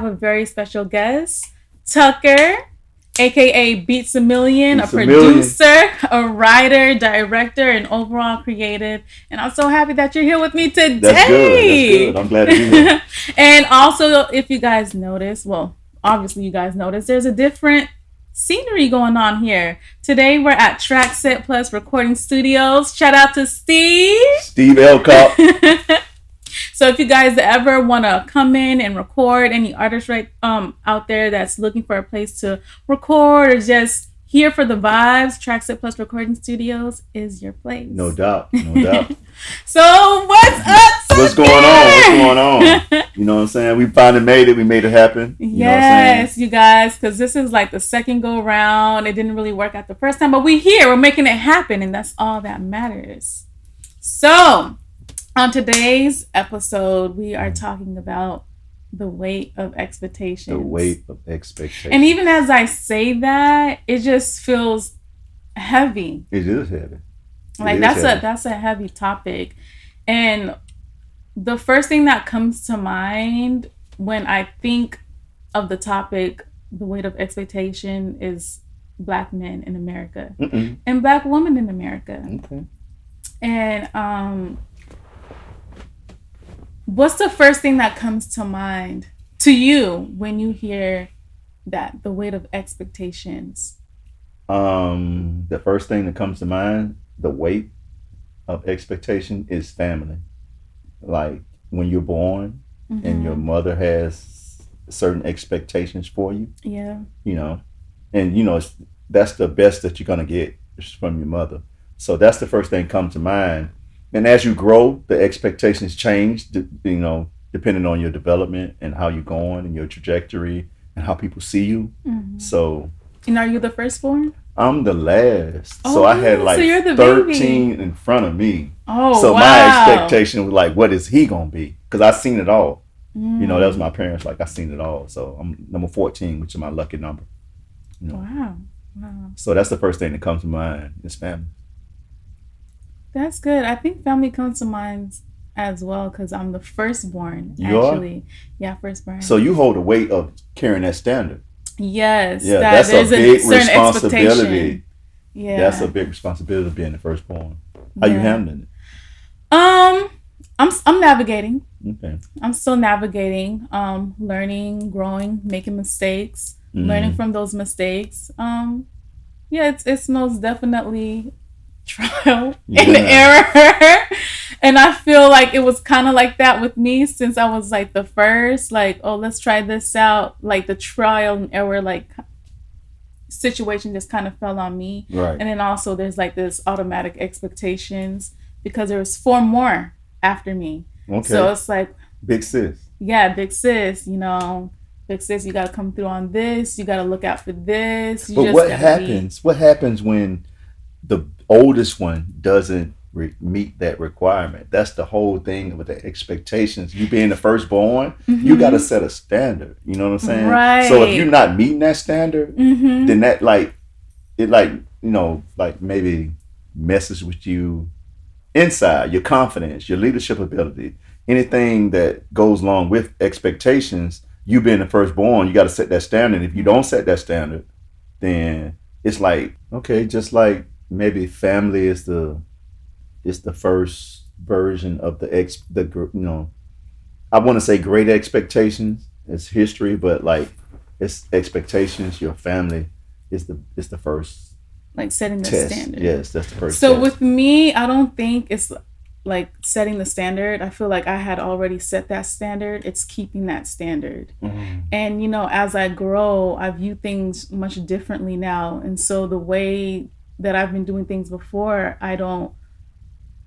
have a very special guest, Tucker, aka Beatza Milyun, a producer, a writer, director, and overall creative. And I'm so happy that you're here with me today. That's good. I'm glad to be here. And also, if you guys notice, well, obviously you guys notice, there's a different scenery going on here. Today we're at Track Set Plus Recording Studios. Shout out to Steve Elcott. So if you guys ever want to come in and record, any artists out there that's looking for a place to record or just here for the vibes, Track Set Plus Recording Studios is your place. No doubt. So what's up? What's going on? You know what I'm saying? We finally made it. We made it happen. Yes, you guys, because this is like the second go round. It didn't really work out the first time, but we're here. We're making it happen, and that's all that matters. So on today's episode, we are talking about the weight of expectations. The weight of expectations. And even as I say that, it just feels heavy. It is heavy. That's a heavy topic. And the first thing that comes to mind when I think of the topic, the weight of expectation, is Black men in America and Black women in America. Okay. And what's the first thing that comes to mind to you when you hear that, the weight of expectations? The first thing that comes to mind, the weight of expectation, is family. Like when you're born and your mother has certain expectations for you. Yeah. You know, and that's the best that you're gonna get from your mother. So that's the first thing that comes to mind. And as you grow, the expectations change, depending on your development and how you're going and your trajectory and how people see you. So. And are you the firstborn? I'm the last. So I had like 13 baby in front of me. Oh, so wow. My expectation was like, what is he going to be? Because I seen it all. That was my parents. Like, I seen it all. So I'm number 14, which is my lucky number. Wow. So that's the first thing that comes to mind is family. That's good. I think family comes to mind as well because I'm the firstborn. You actually. Are? Yeah, firstborn. So you hold the weight of carrying that standard. Yes. Yeah, that's a big responsibility. Yeah. That's a big responsibility being the firstborn. How you handling it? I'm navigating. Okay. I'm still navigating, learning, growing, making mistakes, learning from those mistakes. It's most definitely trial and error. And I feel like it was kind of like that with me since I was like the first, like, oh, let's try this out. Like the trial and error, like situation just kind of fell on me. Right. And then also there's like this automatic expectations because there was 4 more after me. Okay. So it's like big sis. Yeah, big sis, big sis, you got to come through on this. You got to look out for this. But what happens? What happens when the oldest one doesn't meet that requirement? That's the whole thing with the expectations. You being the firstborn, you got to set a standard. You know what I'm saying? Right. So if you're not meeting that standard, then that maybe messes with you inside, your confidence, your leadership ability, anything that goes along with expectations. You being the firstborn, you got to set that standard. If you don't set that standard, then it's like, okay, just like maybe family is the first version of I want to say great expectations. It's history, but like it's expectations. Your family is the first. Like setting the test. Standard. Yes, that's the first. So test. with me, I don't think it's like setting the standard. I feel like I had already set that standard. It's keeping that standard. And as I grow, I view things much differently now. And so the way that I've been doing things before, I don't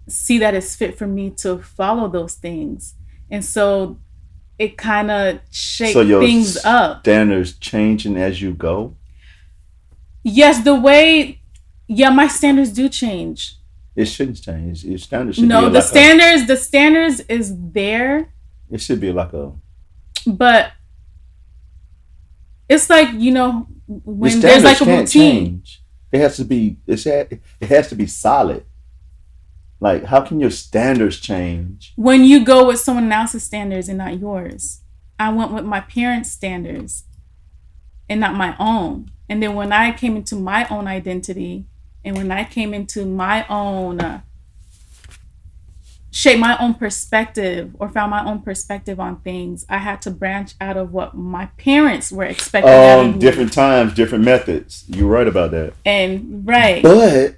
see that it's fit for me to follow those things. And so it kind of shakes things up. Standards changing as you go? Yes, my standards do change. It shouldn't change. Your standards should the standards is there. It should be like but it's like, when the there's like a can't routine. Change. It has to be solid. Like, how can your standards change? When you go with someone else's standards and not yours. I went with my parents' standards and not my own. And then when I came into my own identity and when I came into my own shape my own perspective or found my own perspective on things, I had to branch out of what my parents were expecting out of me. Different times, different methods. You're right about that. And right. But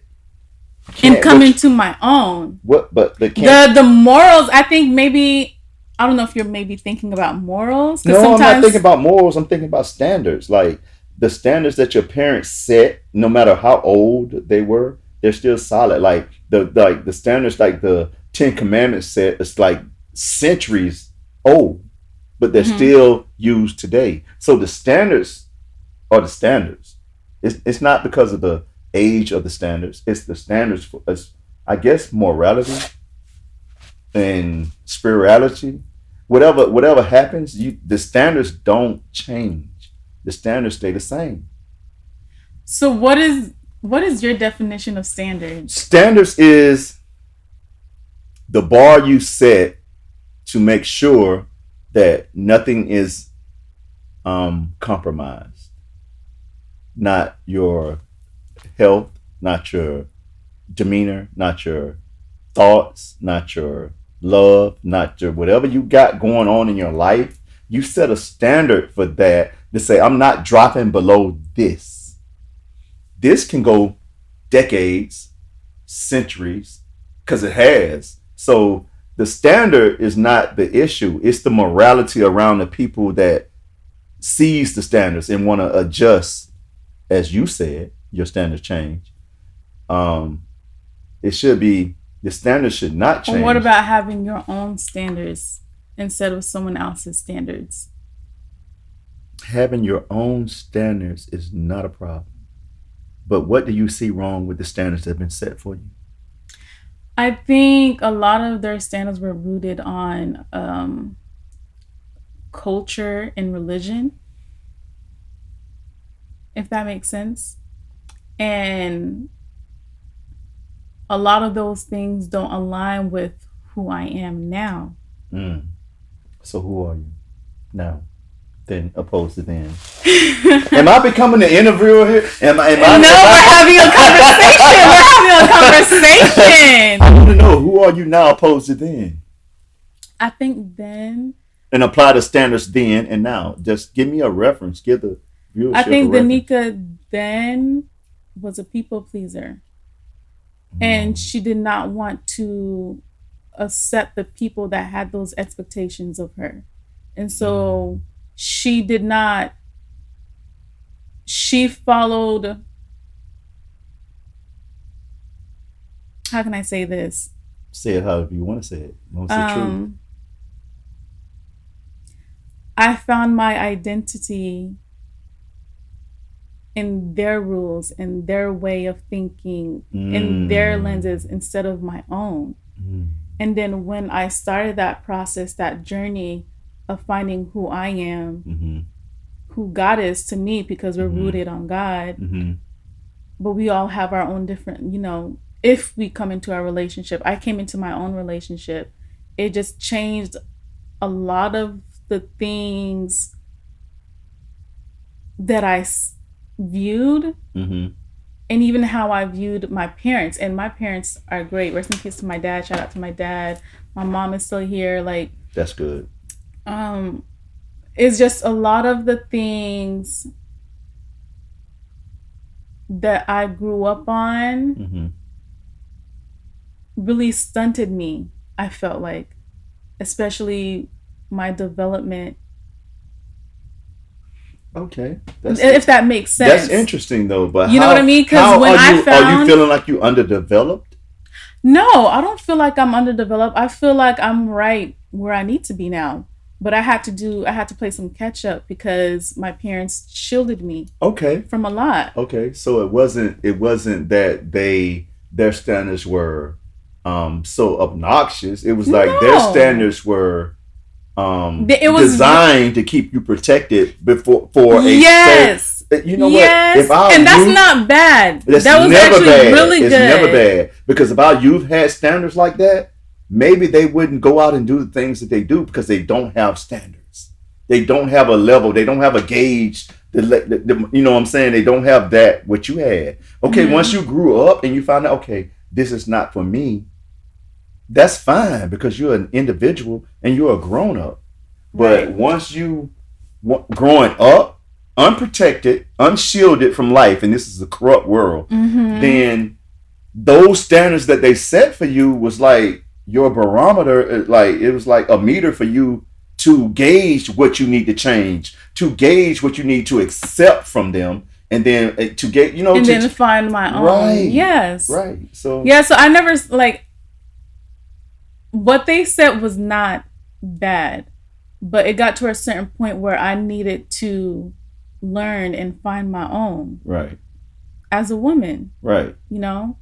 and coming to my own. What? But the morals. I think maybe I don't know if you're maybe thinking about morals. No, I'm not thinking about morals. I'm thinking about standards. Like the standards that your parents set, no matter how old they were, they're still solid. Like the standards, like the Ten Commandments set, it's like centuries old, but they're still used today. So the standards are the standards. It's not because of the age of the standards. It's the standards for us, I guess, morality and spirituality. Whatever happens, the standards don't change. The standards stay the same. So what is your definition of standards? Standards is the bar you set to make sure that nothing is compromised. Not your health, not your demeanor, not your thoughts, not your love, not your whatever you got going on in your life. You set a standard for that to say, I'm not dropping below this. This can go decades, centuries, because it has. So the standard is not the issue. It's the morality around the people that sees the standards and want to adjust. As you said, your standards change. It should be, the standards should not change. Well, what about having your own standards instead of someone else's standards? Having your own standards is not a problem. But what do you see wrong with the standards that have been set for you? I think a lot of their standards were rooted on culture and religion, if that makes sense. And a lot of those things don't align with who I am now. So who are you now? Then opposed to then. Am I becoming the interviewer here? Am I? We're having a conversation. I want to know, who are you now opposed to then? I think then. And apply the standards then and now. Just give me a reference. Give the viewership I think a reference. Danica then was a people pleaser. And she did not want to accept the people that had those expectations of her. And so she did not, she followed, how can I say this? Say it however you want to say it. Most of the truth. I found my identity in their rules, in their way of thinking, in their lenses instead of my own. And then when I started that process, that journey of finding who I am, who God is to me, because we're rooted on God, but we all have our own different, if we come into our relationship, I came into my own relationship, it just changed a lot of the things that I viewed, and even how I viewed my parents. And my parents are great. Rest in peace to my dad. Shout out to my dad. My mom is still here. Like, that's good. It's just a lot of the things that I grew up on really stunted me, I felt like, especially my development. Okay. If that makes sense. That's interesting though, but you know what I mean? Because when are you feeling like you underdeveloped? No, I don't feel like I'm underdeveloped. I feel like I'm right where I need to be now. But I had to play some catch up because my parents shielded me from a lot. Okay. So it wasn't that their standards were so obnoxious. It was like their standards were designed to keep you protected for a you know what? And that's not bad. That was actually bad. Really good. It's never bad, because if our youth had standards like that, maybe they wouldn't go out and do the things that they do because they don't have standards. They don't have a level. They don't have a gauge. You know what I'm saying? They don't have that what you had. Okay, once you grew up and you found out, okay, this is not for me. That's fine because you're an individual and you're a grown up. But once you growing up, unprotected, unshielded from life, and this is a corrupt world, then those standards that they set for you was like your barometer. Like it was like a meter for you to gauge what you need to change, to gauge what you need to accept from them, and then to get, you know, and then find my own. Right. Yes. Right. So so I never like what they said was not bad, but it got to a certain point where I needed to learn and find my own. Right. As a woman. Right. You know?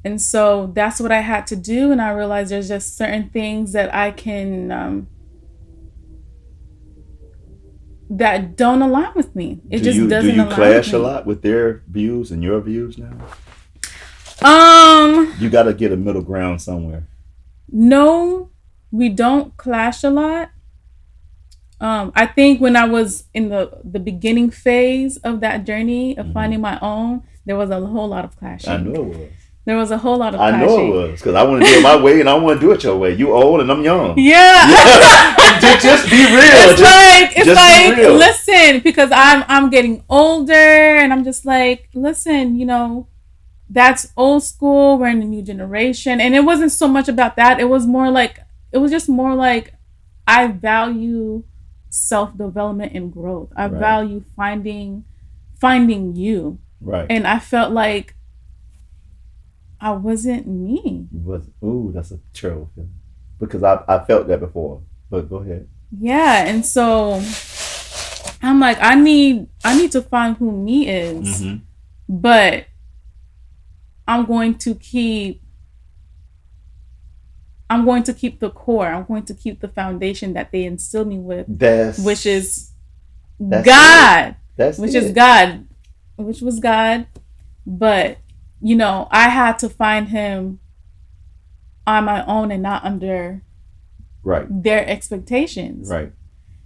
And so that's what I had to do, and I realized there's just certain things that I can that don't align with me. It just doesn't align with me. Do you clash a lot with their views and your views now? You got to get a middle ground somewhere. No, we don't clash a lot. I think when I was in the beginning phase of that journey of finding my own, there was a whole lot of clashing. I know it was. There was a whole lot of clashing. I know it was, because I want to do it my way and I want to do it your way. You old and I'm young. Yeah. Just be real. It's like listen, because I'm getting older and I'm just like, listen, you know, that's old school. We're in the new generation. And it wasn't so much about that. It was just more like I value self-development and growth. I value finding you. Right. And I felt like I wasn't me. Ooh, that's a terrible feeling. Because I felt that before. But go ahead. Yeah, and so I'm like, I need to find who me is. But I'm going to keep the core. I'm going to keep the foundation that they instilled me with, which is God. Which was God. But, you know, I had to find him on my own and not under their expectations. Right.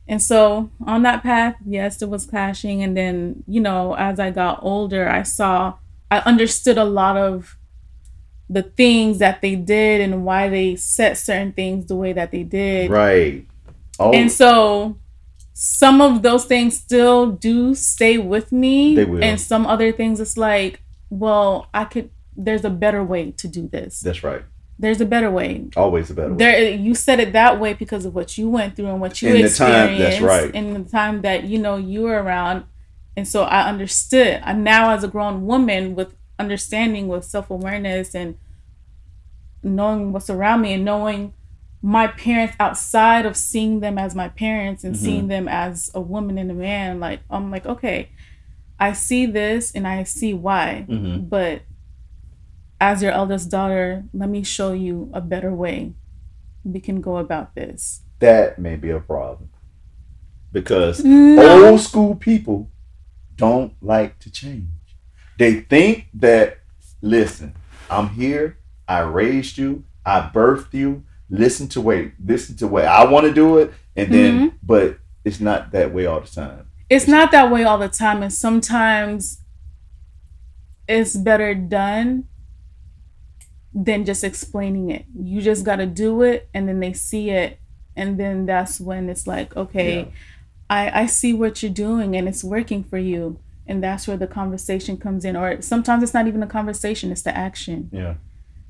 And so on that path, yes, there was clashing. And then, you know, as I got older, I understood a lot of the things that they did and why they set certain things the way that they did. Right. Oh. And so some of those things still do stay with me. They will. And some other things, it's like, well, there's a better way to do this. That's right. There's a better way. Always a better way. You said it that way because of what you went through and what you experienced. That's right. In the time that, you know, you were around. And so I understood. And now as a grown woman with understanding, with self-awareness and knowing what's around me and knowing my parents outside of seeing them as my parents and seeing them as a woman and a man, like, I'm like, okay, I see this and I see why. But as your eldest daughter, let me show you a better way we can go about this. That may be a problem. Because old school people don't like to change. They think that, listen, I'm here, I raised you, I birthed you, listen to way I want to do it, and then, but it's not that way all the time. It's not that way all the time, and sometimes it's better done than just explaining it. You just got to do it, and then they see it, and then that's when it's like, okay, I see what you're doing, and it's working for you, and that's where the conversation comes in. Or sometimes it's not even a conversation, it's the action. Yeah.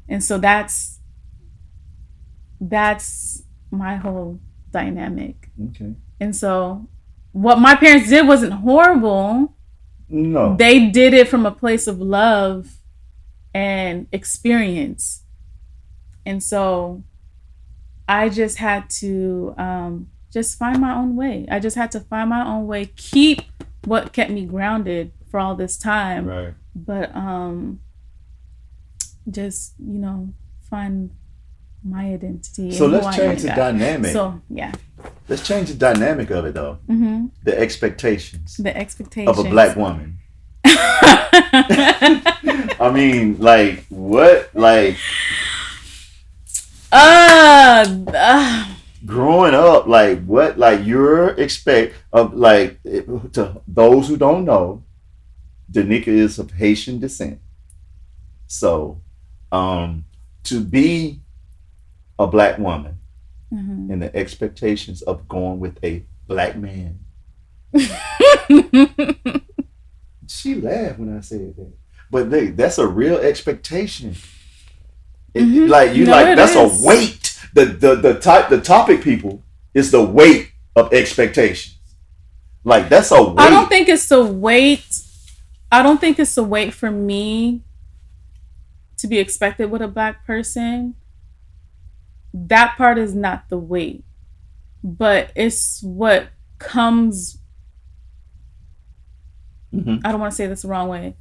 And so that's my whole dynamic. Okay. And so what my parents did wasn't horrible. No. They did it from a place of love and experience. And so I just had to just find my own way. I just had to find my own way, keep what kept me grounded for all this time. Right. But just, you know, find my identity. So let's change the dynamic. So, yeah. Let's change the dynamic of it, though. The expectations. The expectations. Of a black woman. I mean, like, what? Like... growing up, like what, like you're expect of like to those who don't know, Danica is of Haitian descent. So, um, to be a black woman Mm-hmm. and the expectations of going with a black man. She laughed when I said that, but that's a real expectation. Mm-hmm. Like you No, like it that's a is. weight. The topic people is the weight of expectations. Like that's a I don't weight. think it's a weight. I don't think it's a weight for me to be expected with a black person. That part is not the weight, but it's what comes. Mm-hmm. I don't want to say this the wrong way.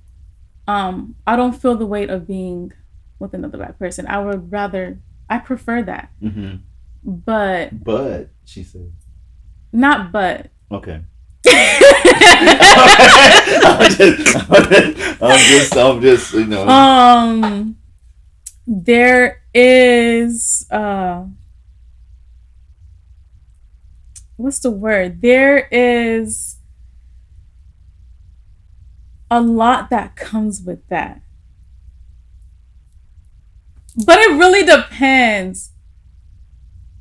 I don't feel the weight of being with another black person. I would rather. I prefer that, Mm-hmm. but But she said, not but. okay. I'm just, you know. There is what's the word? There is a lot that comes with that. But it really depends.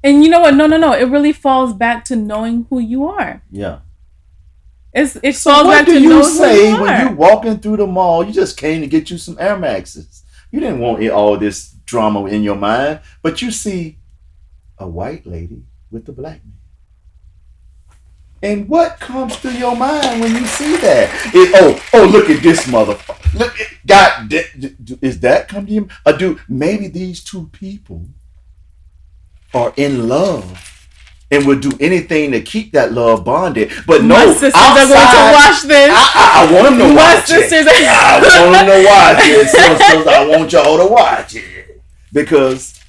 And you know what? No. It really falls back to knowing who you are. Yeah. It So falls what back do to you knowing who you say when you are. walking through the mall? You just came to get you some Air Maxes. You didn't want all this drama in your mind, but you see a white lady with a black man. And what comes through your mind when you see that? Look at this motherfucker. Look, God, is that come to you? Or do maybe these two people are in love and would do anything to keep that love bonded? But no, My sisters outside, are going to watch this. I want them to My watch sisters it. I want them to watch it. So I want y'all to watch it because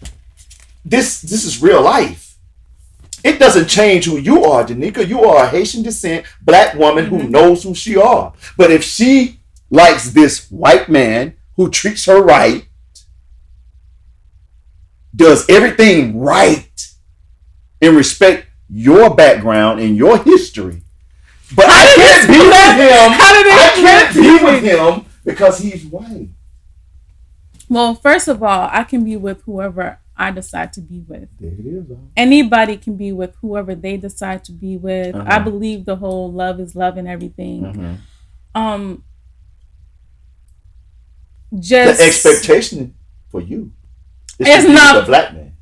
this is real life. It doesn't change who you are, Danica. You are a Haitian descent black woman who knows who she are. But if she likes this white man who treats her right, does everything right, and respect your background and your history, but I can't be with him. I can't be with him because he's white. Well, first of all, I can be with whoever I decide to be with. There it is. Anybody can be with whoever they decide to be with. Uh-huh. I believe the whole love is love and everything. Mm-hmm. Just the expectation for you is it's to be not with a black man.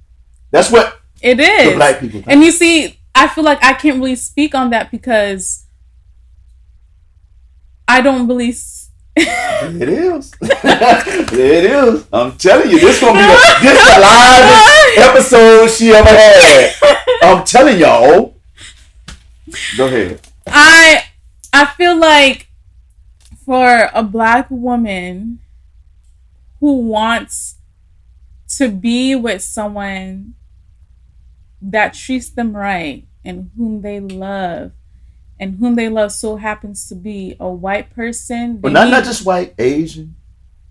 That's what it is. The black people think. And you see, I feel like I can't really speak on that because I don't really. It is. It is. I'm telling you, this gonna be the livest episode she ever had. I'm telling y'all. Go ahead. I feel like for a black woman who wants to be with someone that treats them right and whom they love so happens to be a white person. But not just white, Asian,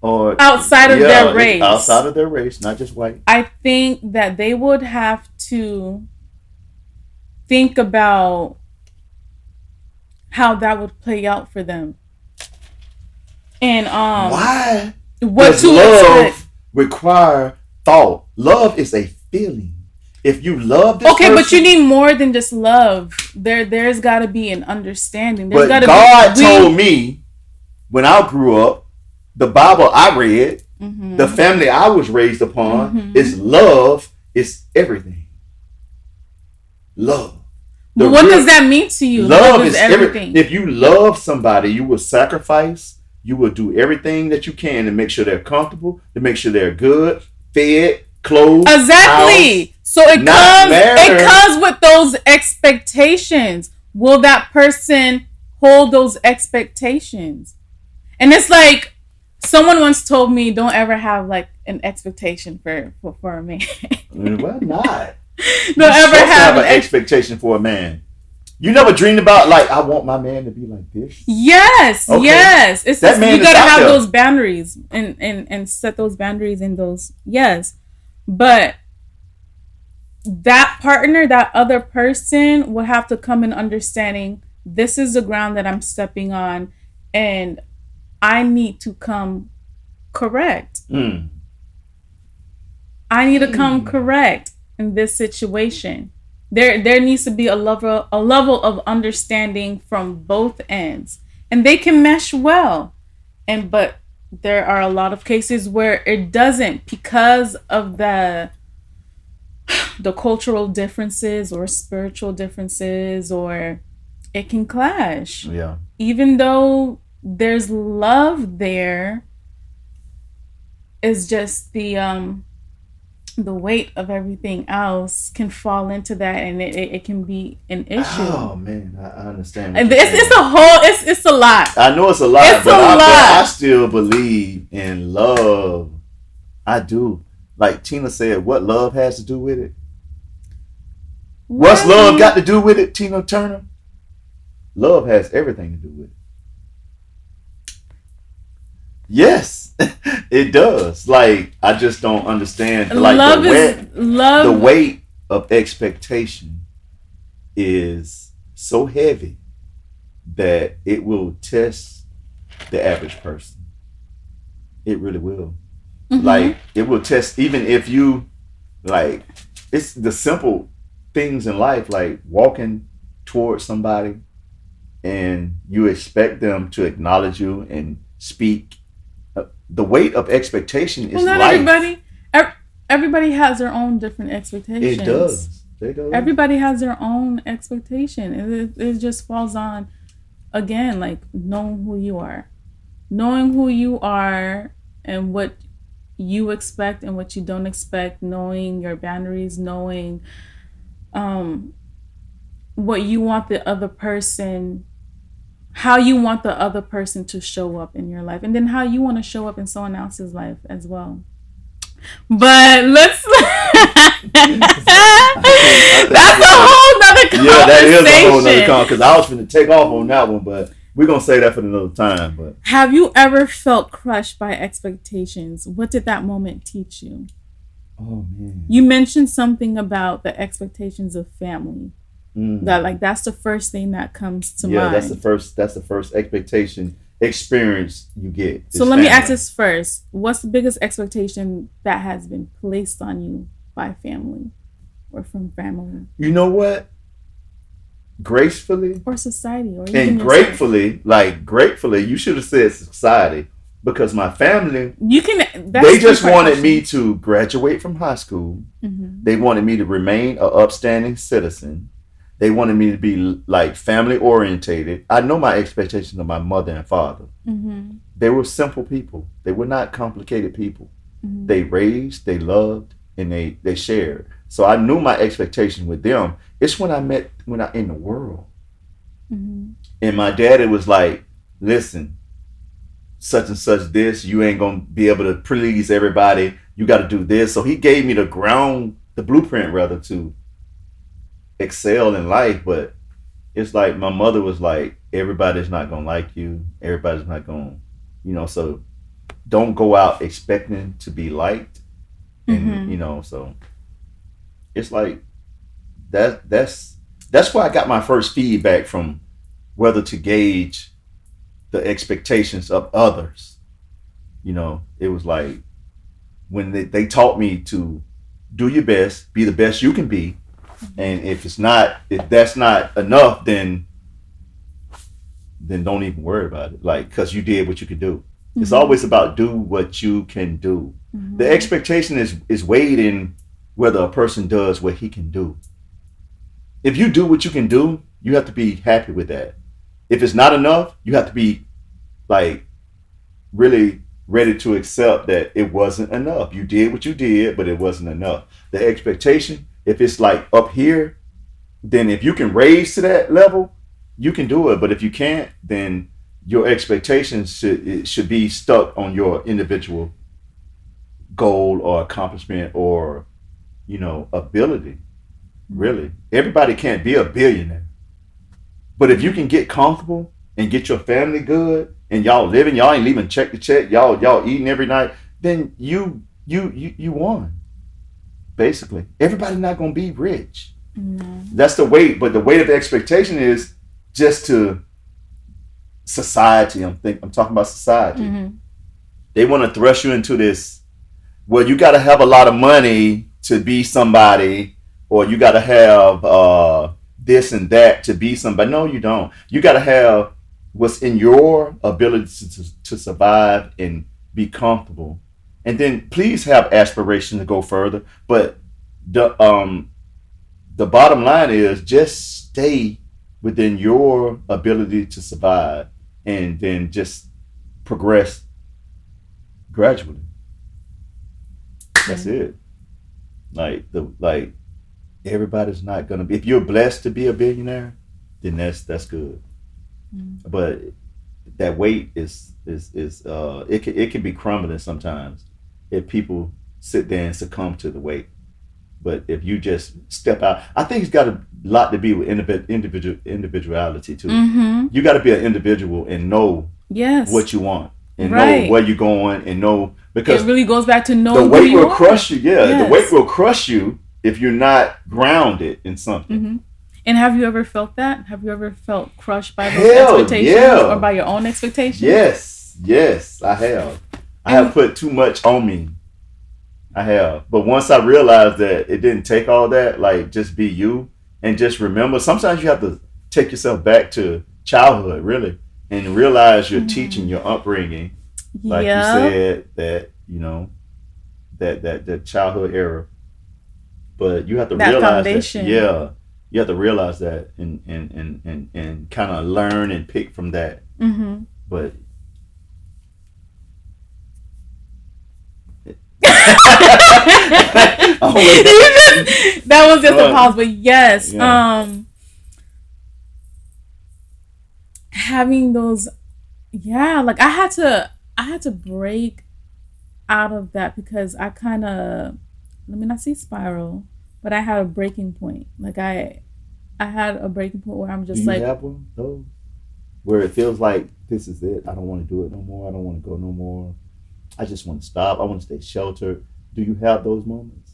or outside of their race. Outside of their race, not just white. I think that they would have to think about how that would play out for them. And why what does to love expect? require thought? Love is a feeling. If you love this okay, person, but you need more than just love. There's got to be an understanding. There's but gotta God be, told me when I grew up, the Bible I read, the family I was raised upon, is love is everything. Love. But what does that mean to you? Love is everything. If you love somebody, you will sacrifice. You will do everything that you can to make sure they're comfortable, to make sure they're good, fed, clothed. Exactly. House, so it comes with those expectations. Will that person hold those expectations? And it's like someone once told me, don't ever have like an expectation for a man. Why not? Don't ever have an expectation for a man. You never dreamed about like I want my man to be like this. Yes, okay. Yes. It's that man you gotta have those boundaries and set those boundaries in those. Yes, but that partner, that other person would have to come in understanding this is the ground that I'm stepping on, and I need to come correct. Mm. I need to come correct in this situation. There needs to be a level of understanding from both ends. And they can mesh well. But there are a lot of cases where it doesn't because of the cultural differences or spiritual differences, or it can clash. Yeah. Even though there's love there, it's just the weight of everything else can fall into that, and it can be an issue. Oh man, I understand. And it's a lot. I know it's a lot, It's a lot. I still believe in love. I do. Like Tina said, what love has to do with it? What's love got to do with it, Tina Turner? Love has everything to do with it. Yes, it does. Like, I just don't understand. Like, the weight of expectation is so heavy that it will test the average person. It really will. Mm-hmm. Like, it will test, even if you, like, it's the simple things in life, like walking towards somebody and you expect them to acknowledge you and speak. The weight of expectation is not life. Everybody has their own different expectations. It does. Everybody has their own expectation. It just falls on, again, like knowing who you are and what you expect and what you don't expect, knowing your boundaries, knowing what you want the other person, how you want the other person to show up in your life, and then how you want to show up in someone else's life as well. But let's that's a whole nother conversation. Yeah, that is a whole nother conversation, because I was going to take off on that one, but we're going to say that for another time. But have you ever felt crushed by expectations? What did that moment teach you? Oh man. You mentioned something about the expectations of family. That's the first thing that comes to mind. Yeah, that's the first experience you get. So let me ask this first. What's the biggest expectation that has been placed on you by family or from family? You know what? Gracefully. Or society. Or and gratefully, you should have said society. Because my family, they just wanted me to graduate from high school. Mm-hmm. They wanted me to remain an upstanding citizen. They wanted me to be like family orientated. I know my expectations of my mother and father. Mm-hmm. They were simple people. They were not complicated people. Mm-hmm. They raised, they loved, and they shared. So I knew my expectation with them. It's when I in the world. Mm-hmm. And my daddy was like, listen, such and such this, you ain't gonna be able to please everybody. You got to do this. So he gave me the blueprint rather, to excel in life. But it's like my mother was like, everybody's not gonna like you. Everybody's not gonna, so don't go out expecting to be liked. And so it's like that's why I got my first feedback from whether to gauge the expectations of others. It was like when they taught me to do your best, be the best you can be, and if that's not enough, then don't even worry about it. Like, because you did what you could do. Mm-hmm. It's always about do what you can do. Mm-hmm. The expectation is weighed in whether a person does what he can do. If you do what you can do, you have to be happy with that. If it's not enough, you have to be like really ready to accept that it wasn't enough. You did what you did, but it wasn't enough. The expectation, if it's like up here, then if you can raise to that level, you can do it. But if you can't, then your expectations should be stuck on your individual goal or accomplishment or, ability. Really. Everybody can't be a billionaire. But if you can get comfortable and get your family good and y'all living, y'all ain't leaving check to check, y'all eating every night, then you won. basically. Everybody's not gonna be rich. No. That's the weight, but the weight of the expectation is just to society. I'm talking about society. Mm-hmm. They want to thrust you into this. Well, you got to have a lot of money to be somebody, or you got to have this and that to be somebody. No, you don't. You got to have what's in your ability to survive and be comfortable, and then please have aspirations to go further. But the the bottom line is just stay within your ability to survive, and then just progress gradually. That's it. Like everybody's not gonna be. If you're blessed to be a billionaire, then that's good. Mm-hmm. But that weight is it can be crumbling sometimes if people sit there and succumb to the weight. But if you just step out, I think it's got a lot to be with individuality too. Mm-hmm. You got to be an individual and know Yes. what you want and Right. know where you're going and know, It because really goes back to the knowing who weight you will are. crush you. Yeah, the Yes. weight will crush you if you're not grounded in something. Mm-hmm. And have you ever felt that? Have you ever felt crushed by those Hell expectations yeah. or by your own expectations? Yes, I have. I And- have put too much on me. I have. But once I realized that it didn't take all that, like just be you and just remember, sometimes you have to take yourself back to childhood, really, and realize you're teaching your upbringing. Like Yeah. you said, that, that childhood era. But you have to That realize foundation. that, yeah. You have to realize that and kind of learn and pick from that. Mm-hmm. But That was just a pause, but yes, Yeah. having those, yeah, like I had to break out of that because I kind of, let me not say spiral, but I had a breaking point. Like I had a breaking point where I'm Do just you like, have one though, where it feels like this is it? I don't want to do it no more. I don't want to go no more. I just want to stop. I want to stay sheltered. Do you have those moments?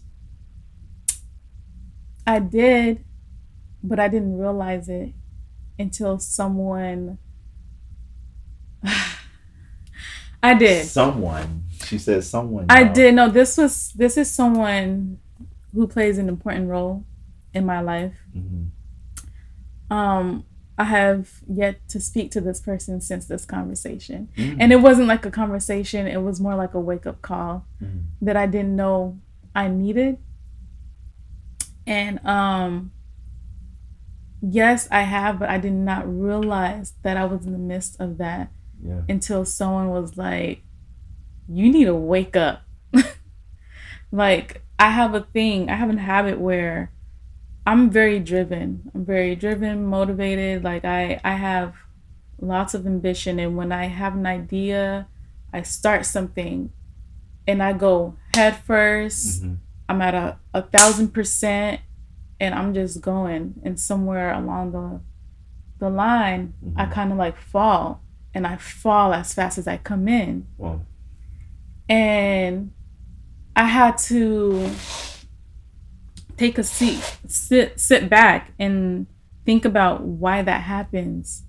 I did, but I didn't realize it until someone. I did. Someone. She says someone. I y'all. did. No, this is someone who plays an important role in my life. Mhm. I have yet to speak to this person since this conversation. Mm. And it wasn't like a conversation, it was more like a wake-up call Mm. that I didn't know I needed. And yes, I have, but I did not realize that I was in the midst of that Yeah. until someone was like, you need to wake up. Like, I have a habit where I'm very driven. I'm very driven, motivated. Like, I have lots of ambition. And when I have an idea, I start something and I go head 1st. Mhm. I'm at a 1,000%, and I'm just going. And somewhere along the line, I Mhm. kind of like fall, and I fall as fast as I come in. Well, And I had to take a seat, sit back, and think about why that happens.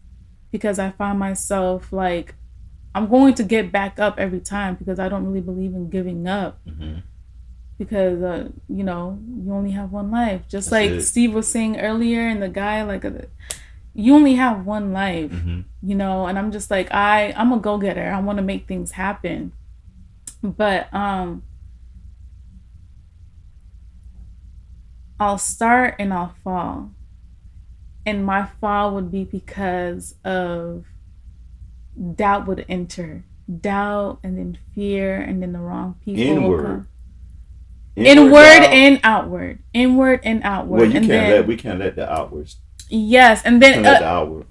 Because I find myself like, I'm going to get back up every time because I don't really believe in giving up. mhm. Because you only have one life. Just That's like it. Steve was saying earlier, and the guy, like, you only have one life. Mhm. And I'm just like, I'm a go-getter. I want to make things happen. But I'll start and I'll fall. And my fall would be because of doubt would enter. Doubt, and then fear, and then the wrong people will Inward. come. Inward doubt. and outward. Inward and outward. Well, and we can't let the outwards. yes, and Can't let then the outward.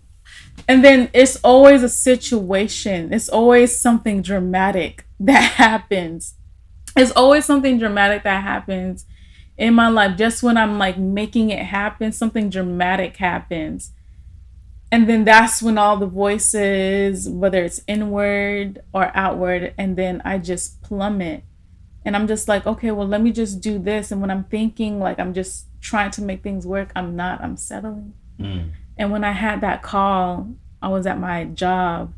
and then it's always a situation. It's always something dramatic that happens. It's always something dramatic that happens in my life. Just when I'm like making it happen, something dramatic happens. And then that's when all the voices, whether it's inward or outward, and then I just plummet. And I'm just like, okay, well, let me just do this. And when I'm thinking like I'm just trying to make things work, I'm not. I'm settling. And when I had that call, I was at my job.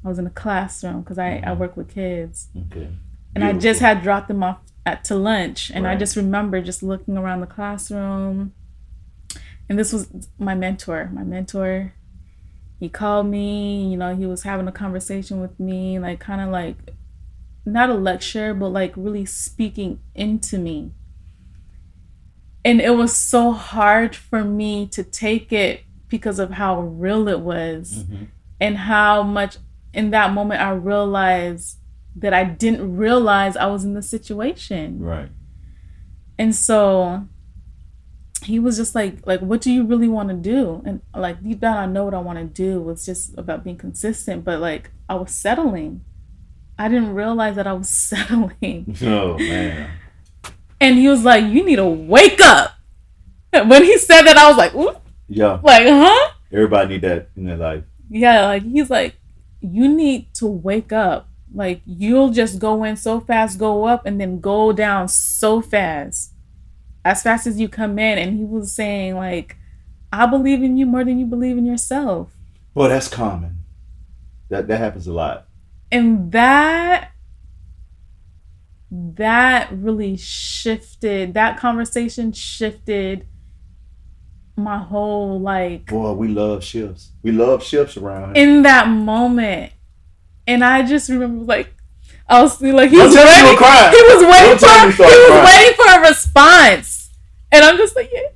I was in a classroom because I work with kids. Okay. And I just had dropped them off to lunch. And Right. I just remember just looking around the classroom. And this was my mentor. My mentor, he called me, you know, he was having a conversation with me, like kind of like not a lecture, but like really speaking into me. And it was so hard for me to take it because of how real it was and how much in that moment I realized that I didn't realize I was in the situation. Right. And so he was just like, what do you really want to do? And like deep down I know what I want to do. It's just about being consistent, but like I was settling. I didn't realize that I was settling. Oh man. And he was like, you need to wake up. When he said that, I was like, ooh. Yeah. Like, huh? Everybody need that in their life. Yeah, like he's like, you need to wake up. Like you'll just go in so fast, go up, and then go down so fast. As fast as you come in. And he was saying like, I believe in you more than you believe in yourself. Well, that's common. That happens a lot. And that really shifted, that conversation shifted my whole like. Boy, we love shifts. We love shifts around here. In that moment. And I just remember like, I was like, he was waiting for a response. And I'm just like, yeah.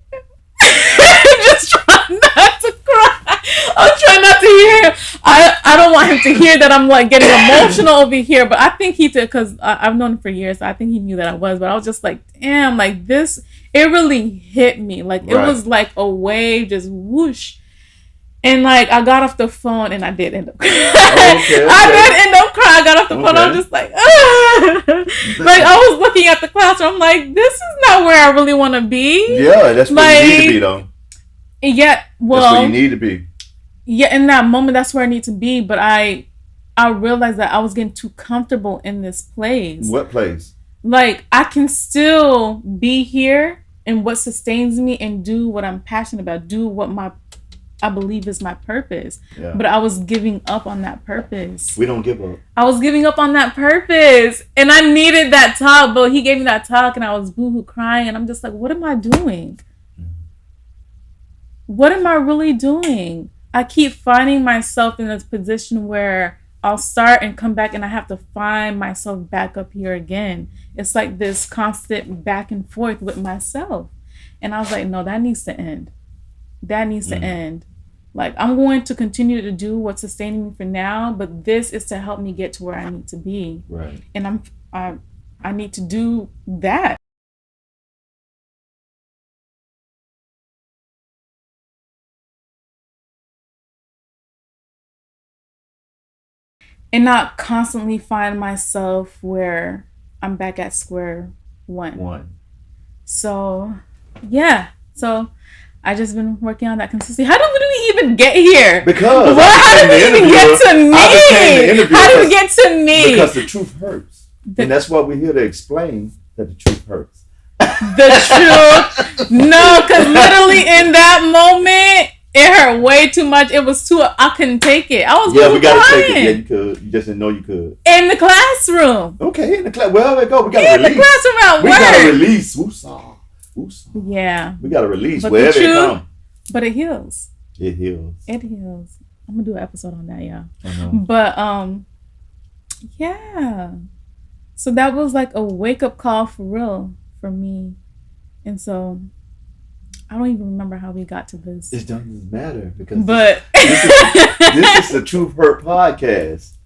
Just trying not to cry. I'm trying not to hear. I don't want him to hear that I'm like getting emotional over here. But I think he did because I've known him for years. So I think he knew that I was. But I was just like, damn, like this. It really hit me. Like it was like a wave just whoosh. And like I got off the phone and I did end up crying. Okay. I did end up crying. I got off the phone. I was just like, like I was looking at the classroom. I'm like, this is not where I really want to be. Yeah, that's where you need to be though. Yeah, well, that's where you need to be. Yeah, in that moment, that's where I need to be. But I realized that I was getting too comfortable in this place. What place? Like I can still be here and what sustains me and do what I'm passionate about. Do what I believe is my purpose. Yeah. But I was giving up on that purpose. We don't give up. I was giving up on that purpose. And I needed that talk, but he gave me that talk and I was boohoo crying. And I'm just like, what am I doing? What am I really doing? I keep finding myself in this position where I'll start and come back and I have to find myself back up here again. It's like this constant back and forth with myself. And I was like, no, that needs to end. That needs to end. Like, I'm going to continue to do what's sustaining me for now, but this is to help me get to where I need to be. Right. And I need to do that. And not constantly find myself where I'm back at square one. So, yeah. So, I just been working on that consistency. How did we even get here? Because how did we even get to me? How did we get to me? Because the truth hurts. And that's why we're here to explain that the truth hurts. The truth? No, because literally in that moment, it hurt way too much. It was too, I couldn't take it. I was we got to take it. Yeah, you could. You just didn't know you could. In the classroom. Okay, in the class. Well, there we go. We got to release. In the classroom at work. We got to release. Woosah. Yeah. We got to release wherever it comes. But it heals. It heals. It heals. I'm going to do an episode on that, y'all. But, yeah. So that was like a wake-up call for real for me. And so I don't even remember how we got to this. It doesn't matter because this is the Truth Hurt podcast.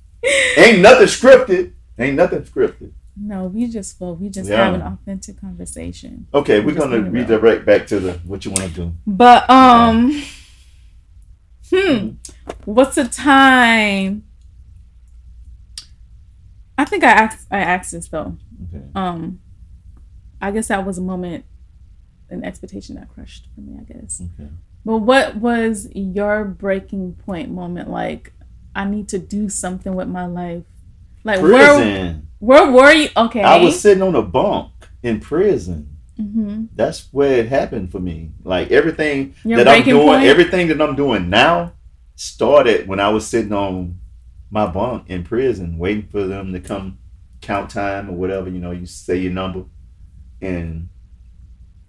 Ain't nothing scripted. No, we just have an authentic conversation. Okay, we're gonna redirect back to what you want to do. But what's the time? I think I asked this though. Okay. I guess that was a moment, an expectation that crushed for me, I guess. Okay. But what was your breaking point moment? Like, I need to do something with my life. Like Prison. where were you? Okay. I was sitting on a bunk in prison. That's where it happened for me. Like everything Your that I'm breaking doing, point? everything that I'm doing now started when I was sitting on my bunk in prison, waiting for them to come count time or whatever. You know, you say your number, and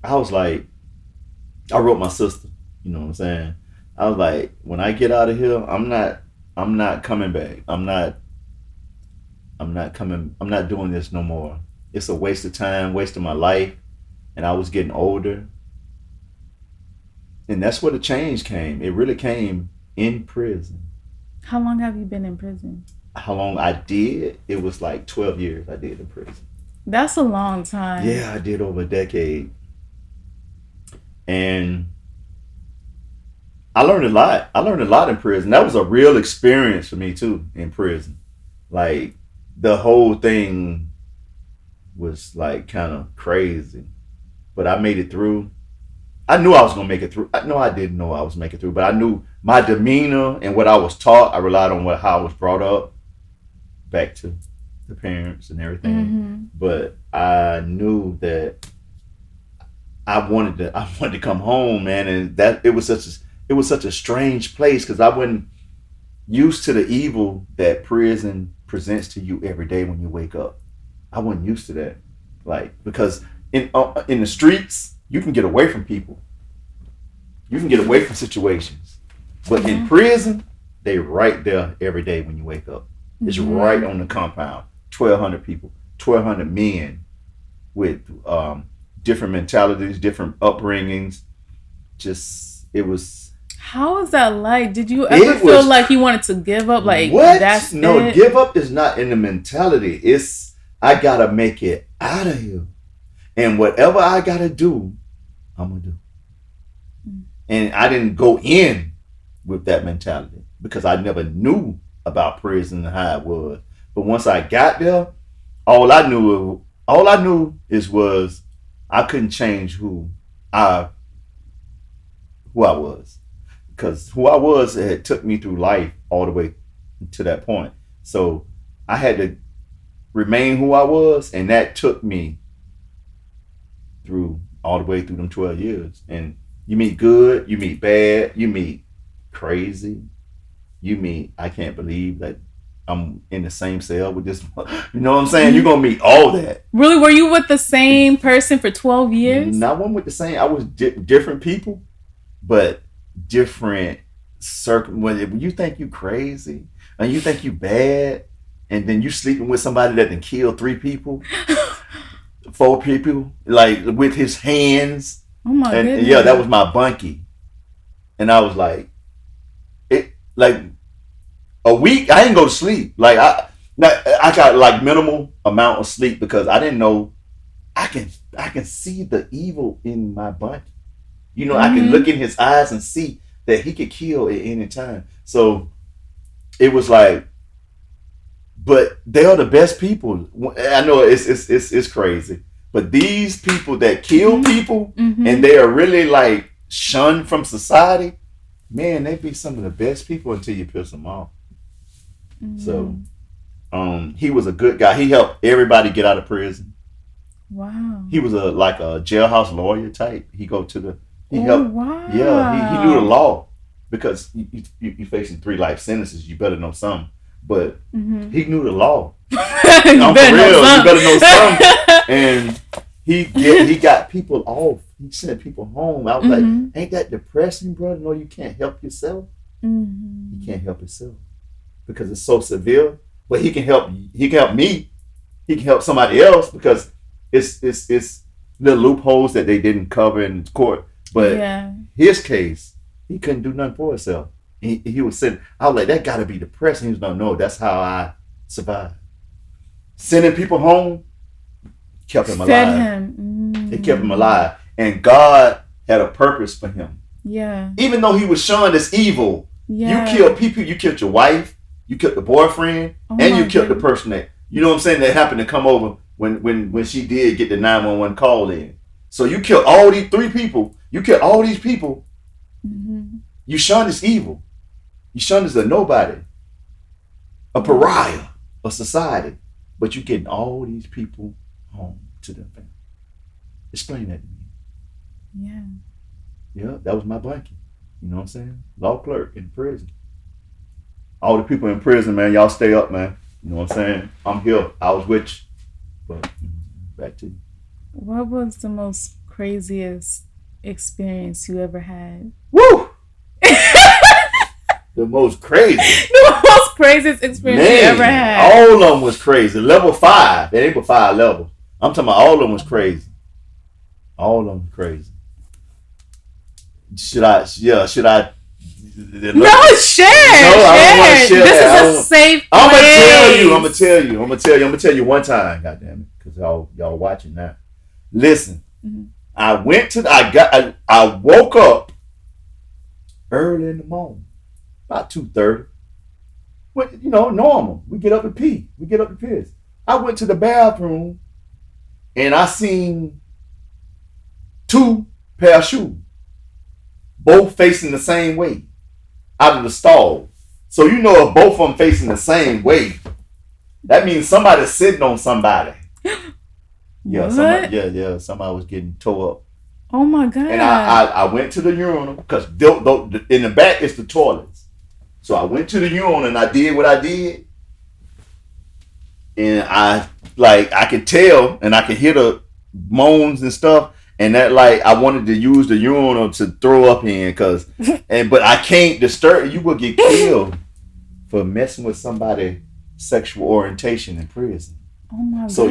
I was like, I wrote my sister. You know what I'm saying? I was like, when I get out of here, I'm not coming back. I'm not coming. I'm not doing this no more. It's a waste of time, waste of my life. And I was getting older, and that's where the change came. It really came in prison. How long have you been in prison? How long I did? It was like 12 years I did in prison. That's a long time. Yeah, I did over a decade. And I learned a lot. I learned a lot in prison. That was a real experience for me too in prison. Like the whole thing was like kind of crazy. But I made it through. I knew I was gonna make it through. No, I didn't know I was making it through, but I knew my demeanor and what I was taught. I relied on how I was brought up, back to the parents and everything. But I knew that I wanted to come home, man, and that it was such a strange place because I wasn't used to the evil that prison presents to you every day when you wake up. I wasn't used to that, like because in the streets you can get away from people, you can get away from situations, but in prison they right there every day when you wake up. It's right on the compound. 1,200 people, 1,200 men with different mentalities, different upbringings. Just it was. How is that like? Did you ever feel like you wanted to give up? Like what? That's no, it? Give up is not in the mentality. It's I gotta make it out of here, and whatever I gotta do, I'm gonna do. And I didn't go in with that mentality because I never knew about prison and how it was. But once I got there, all I knew was I couldn't change who I was, because who I was had took me through life all the way to that point. So I had to remain who I was, and that took me through all the way through them 12 years. And you meet good, you meet bad, you meet crazy, you meet I can't believe that I'm in the same cell with this. You know what I'm saying? You're gonna meet all that. Really? Were you with the same person for 12 years? Not one with the same. I was different people, but different when you think you crazy and you think you bad, and then you sleeping with somebody that can kill 3 people, 4 people, like with his hands. Oh my goodness. Yeah, that was my bunkie, and I was like, it like a week. I didn't go to sleep. Like I got like minimal amount of sleep because I didn't know I can see the evil in my bunkie. You know, I can look in his eyes and see that he could kill at any time. So it was like, but they are the best people. I know it's crazy, but these people that kill people and they are really like shunned from society, man, they be some of the best people until you piss them off. So he was a good guy. He helped everybody get out of prison. Wow. He was like a jailhouse lawyer type. He helped. Wow. Yeah, he knew the law because you facing 3 life sentences. You better know something. But he knew the law. I'm for real. You better know something. And he got people off. He sent people home. I was like, ain't that depressing, brother? No, you can't help yourself. You can't help yourself because it's so severe. But he can help. He can help me. He can help somebody else because it's little loopholes that they didn't cover in court. But his case, he couldn't do nothing for himself. He was sitting. I was like, that got to be depressing. He was like, no, that's how I survived. Sending people home kept him alive. It kept him alive, and God had a purpose for him. Yeah. Even though he was shunned as evil, you killed people. You killed your wife. You killed the boyfriend, and you killed the person that what I'm saying that happened to come over when she did get the 911 call in. So you killed all these 3 people. You killed all these people. You shunned as evil. You shunned as a nobody, a pariah, a a society, but you're getting all these people home to their family. Explain that to me. Yeah. Yeah, that was my blanket. You know what I'm saying? Law clerk in prison. All the people in prison, man, y'all stay up, man. You know what I'm saying? I'm here. I was with you. But back to you. What was the most craziest experience you ever had? Woo! The most crazy. The most craziest experience you ever had. All of them was crazy. Level 5. They ain't but 5 levels. I'm talking about all of them was crazy. All of them was crazy. Should I? No, share. No, I don't want to share. This is a safe place. I'm gonna tell you one time. God damn it, because y'all watching now. Listen, I woke up early in the morning, about 2:30. What, normal. We get up and pee. We get up and piss. I went to the bathroom, and I seen 2 pair of shoes, both facing the same way, out of the stall. So if both of them facing the same way, that means somebody's sitting on somebody. Yeah, somebody was getting tore up. Oh my God. And I went to the urinal, because in the back it's the toilets. So I went to the urinal and I did what I did. And I could tell and I could hear the moans and stuff. And that I wanted to use the urinal to throw up in, but I can't disturb. You will get killed for messing with somebody's sexual orientation in prison. Oh my God. So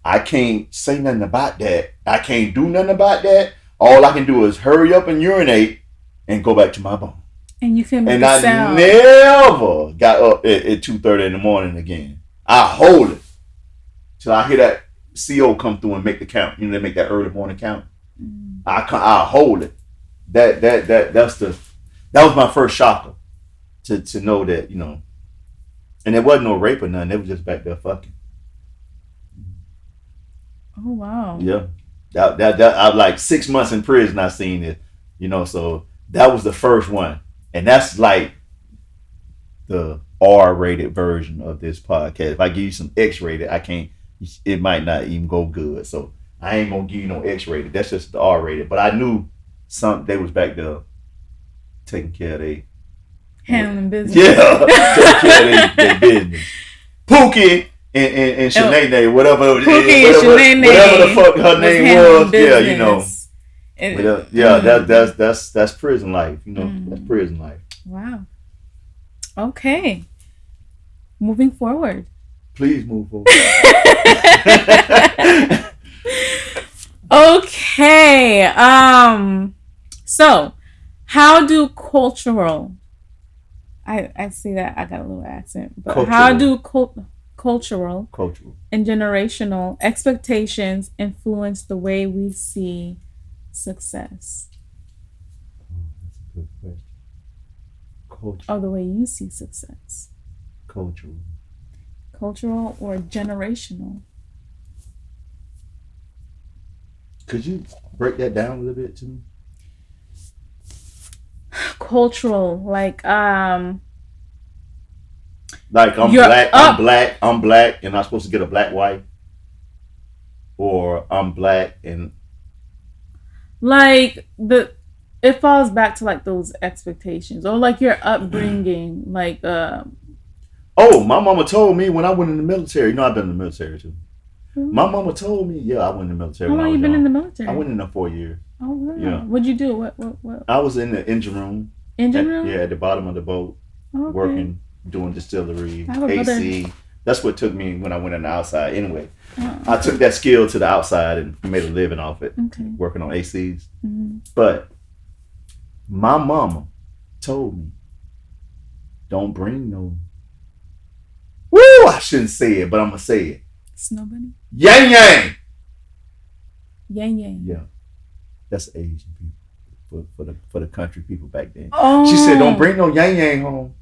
I can't say nothing about that. I can't do nothing about that. All I can do is hurry up and urinate and go back to my bunk. And you can make and a I sound. Never got up at 2:30 in the morning again. I hold it till I hear that CO come through and make the count. They make that early morning count. I hold it. That was my first shocker to know that, and there wasn't no rape or nothing. They was just back there fucking. Oh wow. Yeah. That I like 6 months in prison I seen it. So that was the first one. And that's like the R-rated version of this podcast. If I give you some X-rated, it might not even go good. So I ain't gonna give you no X-rated. That's just the R-rated. But I knew they was back there taking care of handling business. Yeah, taking care of their business. Pookie and Shanae, whatever the fuck her name was. Business. That's prison life. That's prison life. Wow. Okay. Moving forward. Please move forward. Okay. So how do cultural, I see that I got a little accent, but cultural. How do cultural and generational expectations influence the way we see success? That's a good question. Or the way you see success. Cultural or generational? Could you break that down a little bit to me? Cultural, like I'm black, and I'm supposed to get a black wife, or I'm black and it falls back to those expectations, or your upbringing, Oh, my mama told me when I went in the military. I've been in the military too. Mm-hmm. My mama told me, I went in the military. How long you been in the military? I went in there 4 years. Oh, wow. Yeah. What'd you do? What? I was in the engine room. Engine room? Yeah, at the bottom of the boat, working, doing distillery, AC. Brother. That's what took me when I went on the outside. Anyway, I took that skill to the outside and made a living off it, working on ACs. Mm-hmm. But my mama told me, don't bring no. Woo! I shouldn't say it, but I'm gonna say it. Snow bunny. Yang yang. Yang yang. Yeah, that's Asian people for the country people back then. Oh. She said, "Don't bring no yang yang home."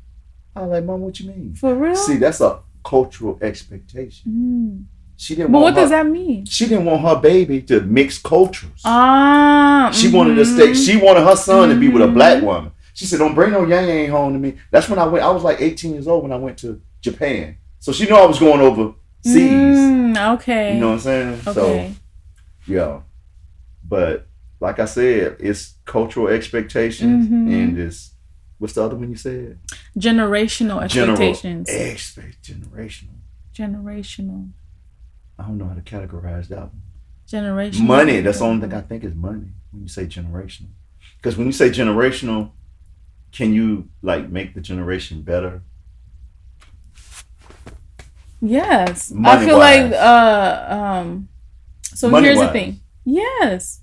I was like, "Mom, what you mean?" For real? See, that's a cultural expectation. Mm. She didn't. But what does that mean? She didn't want her baby to mix cultures. She Mm-hmm. wanted to stay. She wanted her son to be with a black woman. She said, "Don't bring no yang yang home to me." That's when I went. I was like 18 years old when I went to Japan So she knew I was going overseas. Okay. You know what I'm saying? Okay. So, yeah. But like I said, it's cultural expectations and it's, what's the other one you said? Generational expectations. Generational. I don't know how to categorize that one. Generational. Money. That's the only thing I think is money when you say generational. Because when you say generational, can you like make the generation better? Yes. Money I feel wise. like so Money here's wise. the thing. Yes.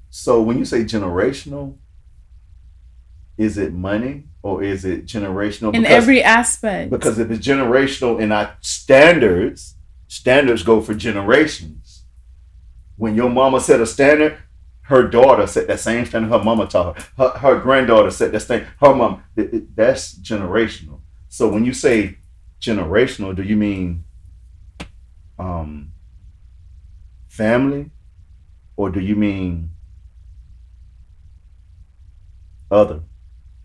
So when you say generational, is it money or is it generational? In every aspect. Because if it's generational in our standards go for generations. When your mama set a standard, her daughter set that same standard. Her mama taught her. Her granddaughter set that standard. Her mom. That's generational. So when you say generational, do you mean family, or do you mean other,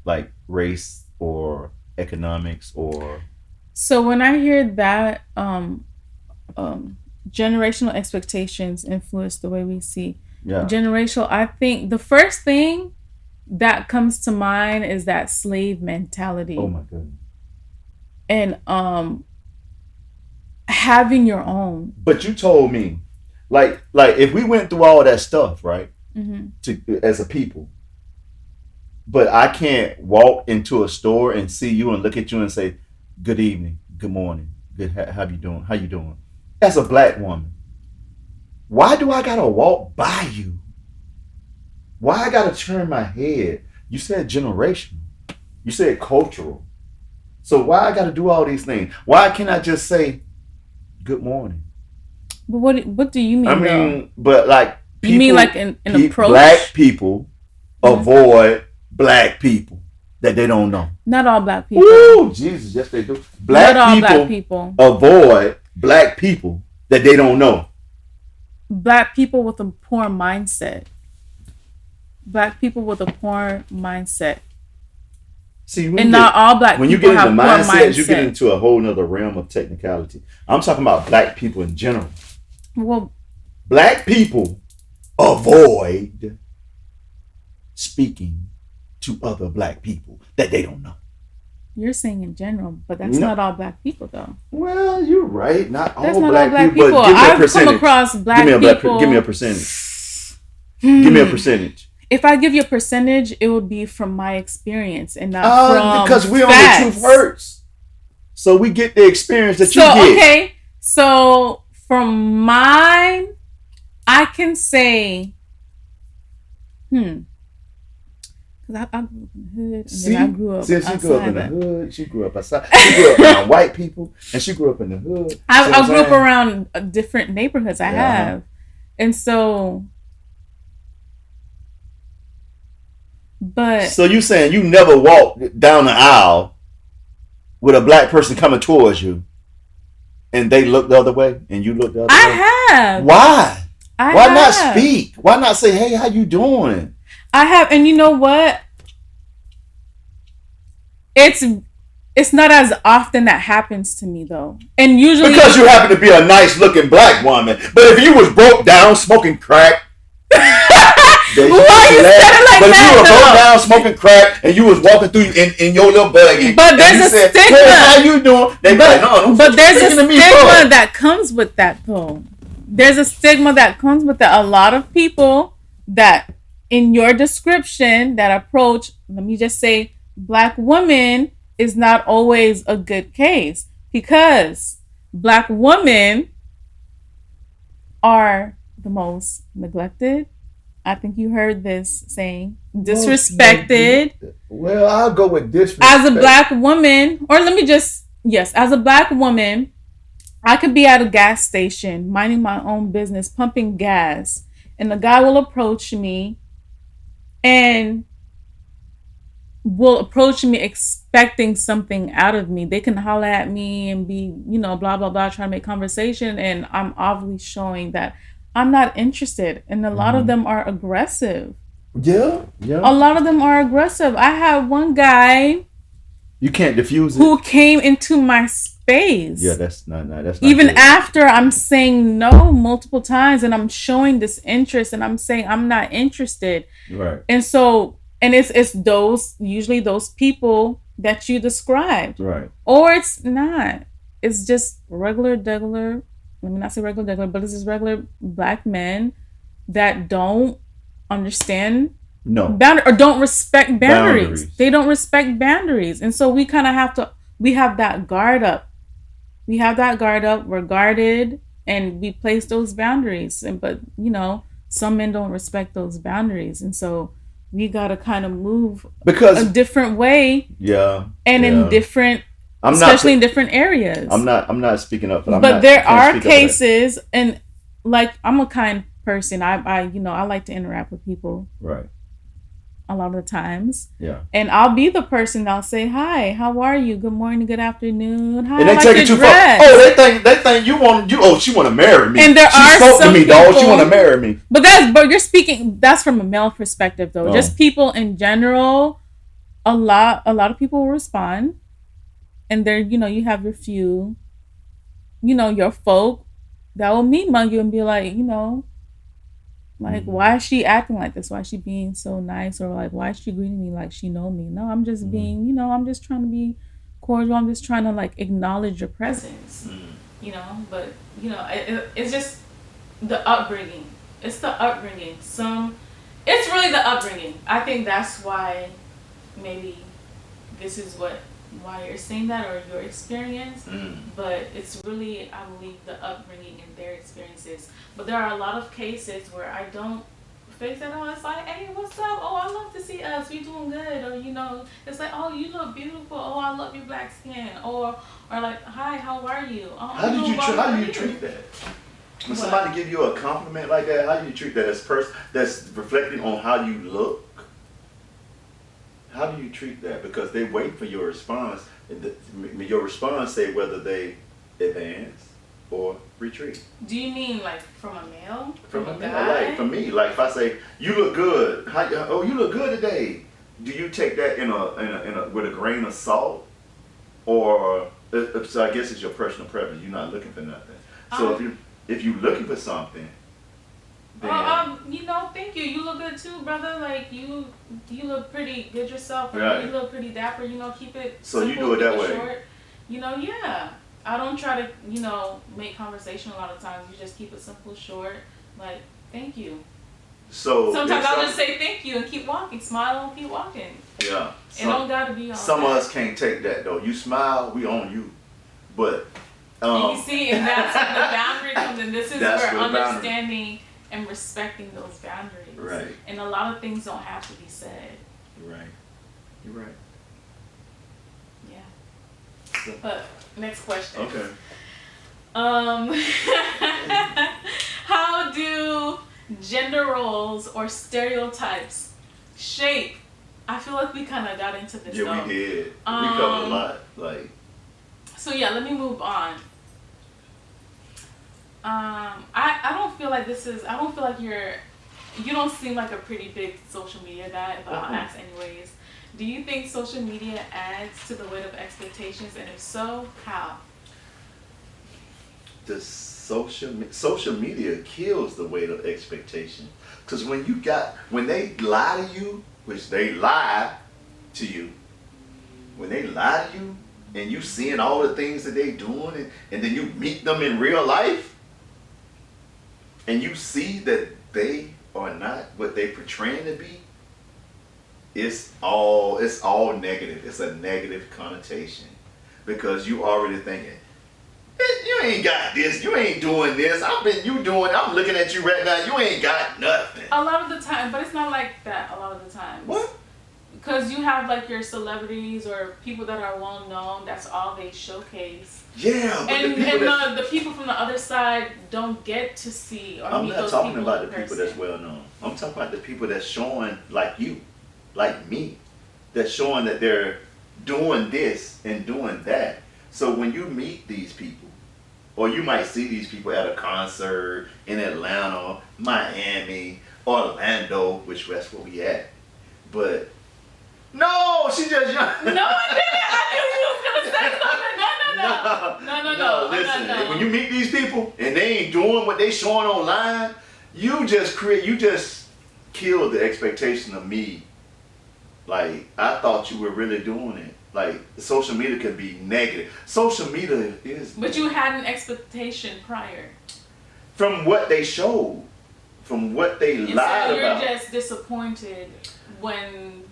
like race or economics or? So when I hear that, generational expectations influence the way we see. Yeah. Generational, I think the first thing that comes to mind is that slave mentality. Oh my goodness. And having your own. But you told me, like if we went through all that stuff, right? As a people, but I can't walk into a store and see you and look at you and say, "Good evening, good morning, good. How you doing? How you doing?" As a black woman, why do I gotta walk by you? Why I gotta turn my head? You said generational. You said cultural. So why I gotta do all these things? Why can't I just say, "Good morning"? But what do you mean? I mean, but like people, you mean like an approach? Black people avoid black people that they don't know. Not all black people. Ooh, Jesus, yes they do. Black people avoid black people that they don't know. Black people with a poor mindset. Black people with a poor mindset. See, not all black when people you get into mindset, you get into a whole nother realm of technicality. I'm talking about black people in general. Well, black people avoid speaking to other black people that they don't know. You're saying in general, but that's not all black people, though. Well, you're right. Not that's all not black, all black people. But give me a I've percentage. come across black people. Give me a percentage. Give me a percentage. If I give you a percentage, it would be from my experience and not from because we facts. Only truth hurts. So we get the experience that you get. Okay. So from mine, I can say, because I grew up in the hood, and then I grew up Since she grew up in the hood, she grew up outside. She grew up around white people, and she grew up in the hood. I grew up around different neighborhoods. I have, and so. But so you saying you never walked down the aisle with a black person coming towards you, and they look the other way, and you look the other way? I have. Why? Why not speak? Why not say, "Hey, how you doing?" I have, and you know what? It's not as often that happens to me though, and usually because you happen to be a nice looking black woman. But if you was broke down smoking crack. Why you said it like but that? But if you were broke down smoking crack and you was walking through in your little buggy, but there's a stigma. Hey, how you doing? They be like, no, but there's a stigma that comes with that though. There's a stigma that comes with that. A lot of people that in your description that approach, let me just say, black women is not always a good case because black women are the most neglected. I think you heard this saying, disrespected. Well, I'll go with disrespect. As a black woman, or let me just, yes, as a black woman, I could be at a gas station, minding my own business, pumping gas, and the guy will approach me and will approach me expecting something out of me. They can holler at me and be, blah, blah, blah, trying to make conversation, and I'm obviously showing that I'm not interested. And a lot of them are aggressive. Yeah. A lot of them are aggressive. I had one guy. You can't diffuse it. Who came into my space. Yeah, that's not that's not Even good. after I'm saying no multiple times and I'm showing this interest and I'm saying I'm not interested. Right. And so, and it's those, usually those people that you described. Right. Or it's not. It's just regular, degular, let me not say regular, degular, but it's just regular black men that don't understand No. or don't respect boundaries. Boundaries. They don't respect boundaries. And so we kind of have to, we have that guard up. We have that guard up. We're guarded and we place those boundaries. And, but, you know, some men don't respect those boundaries. And so we got to kind of move because a different way. Yeah. And in different, especially in different areas. I'm not speaking up, but there are cases, and like, I'm a kind person. I you know, I like to interact with people. Right. A lot of the times. Yeah. And I'll be the person that'll say, "Hi, how are you? Good morning, good afternoon. Hi." And they take it too far. Oh, they think you want you. Oh, she want to marry me. And there she are spoke some to me, people, dog. She want to marry me. But you're speaking. That's from a male perspective, though. Just people in general. A lot of people will respond, and there, you know, you have your few, you know, your folk that will meet among you and be like, you know, like, why is she acting like this? Why is she being so nice? Or like, why is she greeting me like she know me? No, I'm just being, you know, I'm just trying to be cordial. I'm just trying to like acknowledge your presence, you know. But you know, it's just the upbringing. It's the upbringing. It's really the upbringing. I think that's why maybe this is why you're saying that, or your experience. But it's really, I believe, the upbringing and their experiences. But there are a lot of cases where I don't face it all. It's like, hey, what's up? Oh, I love to see us. We doing good. Or, you know, it's like, oh, you look beautiful. Oh, I love your black skin. Or like, hi, how are you? Oh, how do you treat that? When somebody give you a compliment like that, how do you treat that as that's reflecting on how you look? How do you treat that? Because they wait for your response. Your response say whether they advance or retreat. Do you mean like from a male? From a guy? Like for me, like if I say you look good, you look good today. Do you take that in a with a grain of salt, or so I guess it's your personal preference. You're not looking for nothing. So if you're looking for something. You know, thank you. You look good too, brother. Like you look pretty good yourself. Right. You look pretty dapper. You know, keep it. So simple, you do it that way. Short. You know, yeah. I don't try to, you know, make conversation a lot of times. You just keep it simple, short. Like, thank you. So sometimes I'll just say thank you and keep walking, smile and keep walking. Yeah. It don't gotta be all some that. of us can't take that though. You smile, we own you. But you see, and that's when the boundary comes in. This is where understanding and respecting those boundaries. Right. And a lot of things don't have to be said. You're right. You're right. Yeah. So. But next question. Okay. How do gender roles or stereotypes shape? I feel like we kind of got into this. Yeah, we did. We covered a lot. Like. So yeah, let me move on. I don't feel like this is. I don't feel like you don't seem like a pretty big social media guy, but I'll ask anyways. Do you think social media adds to the weight of expectations, and if so, how? The social media kills the weight of expectation, because when they lie to you, which they lie to you, when they lie to you, and you seeing all the things that they doing, and then you meet them in real life, and you see that they are not what they portraying to be, it's all negative. It's a negative connotation, because you already thinking, you ain't got this, you ain't doing this, I'm looking at you right now, you ain't got nothing. A lot of the time, but it's not like that a lot of the time. What? Because you have like your celebrities or people that are well known, that's all they showcase. Yeah, but the people from the other side don't get to see or meet those people. I'm not talking about the people that's well known. I'm talking about the people that's showing, like you, like me, that's showing that they're doing this and doing that. So when you meet these people, or you might see these people at a concert in Atlanta, Miami, Orlando, which that's where we at. But no, she just young. No, I didn't. I knew you was gonna say something. No. listen, when you meet these people and they ain't doing what they showing online, you just kill the expectation of me. Like, I thought you were really doing it. Like, social media can be negative. Social media is. But you had an expectation prior. From what they showed, from what they lied about. So you're just disappointed when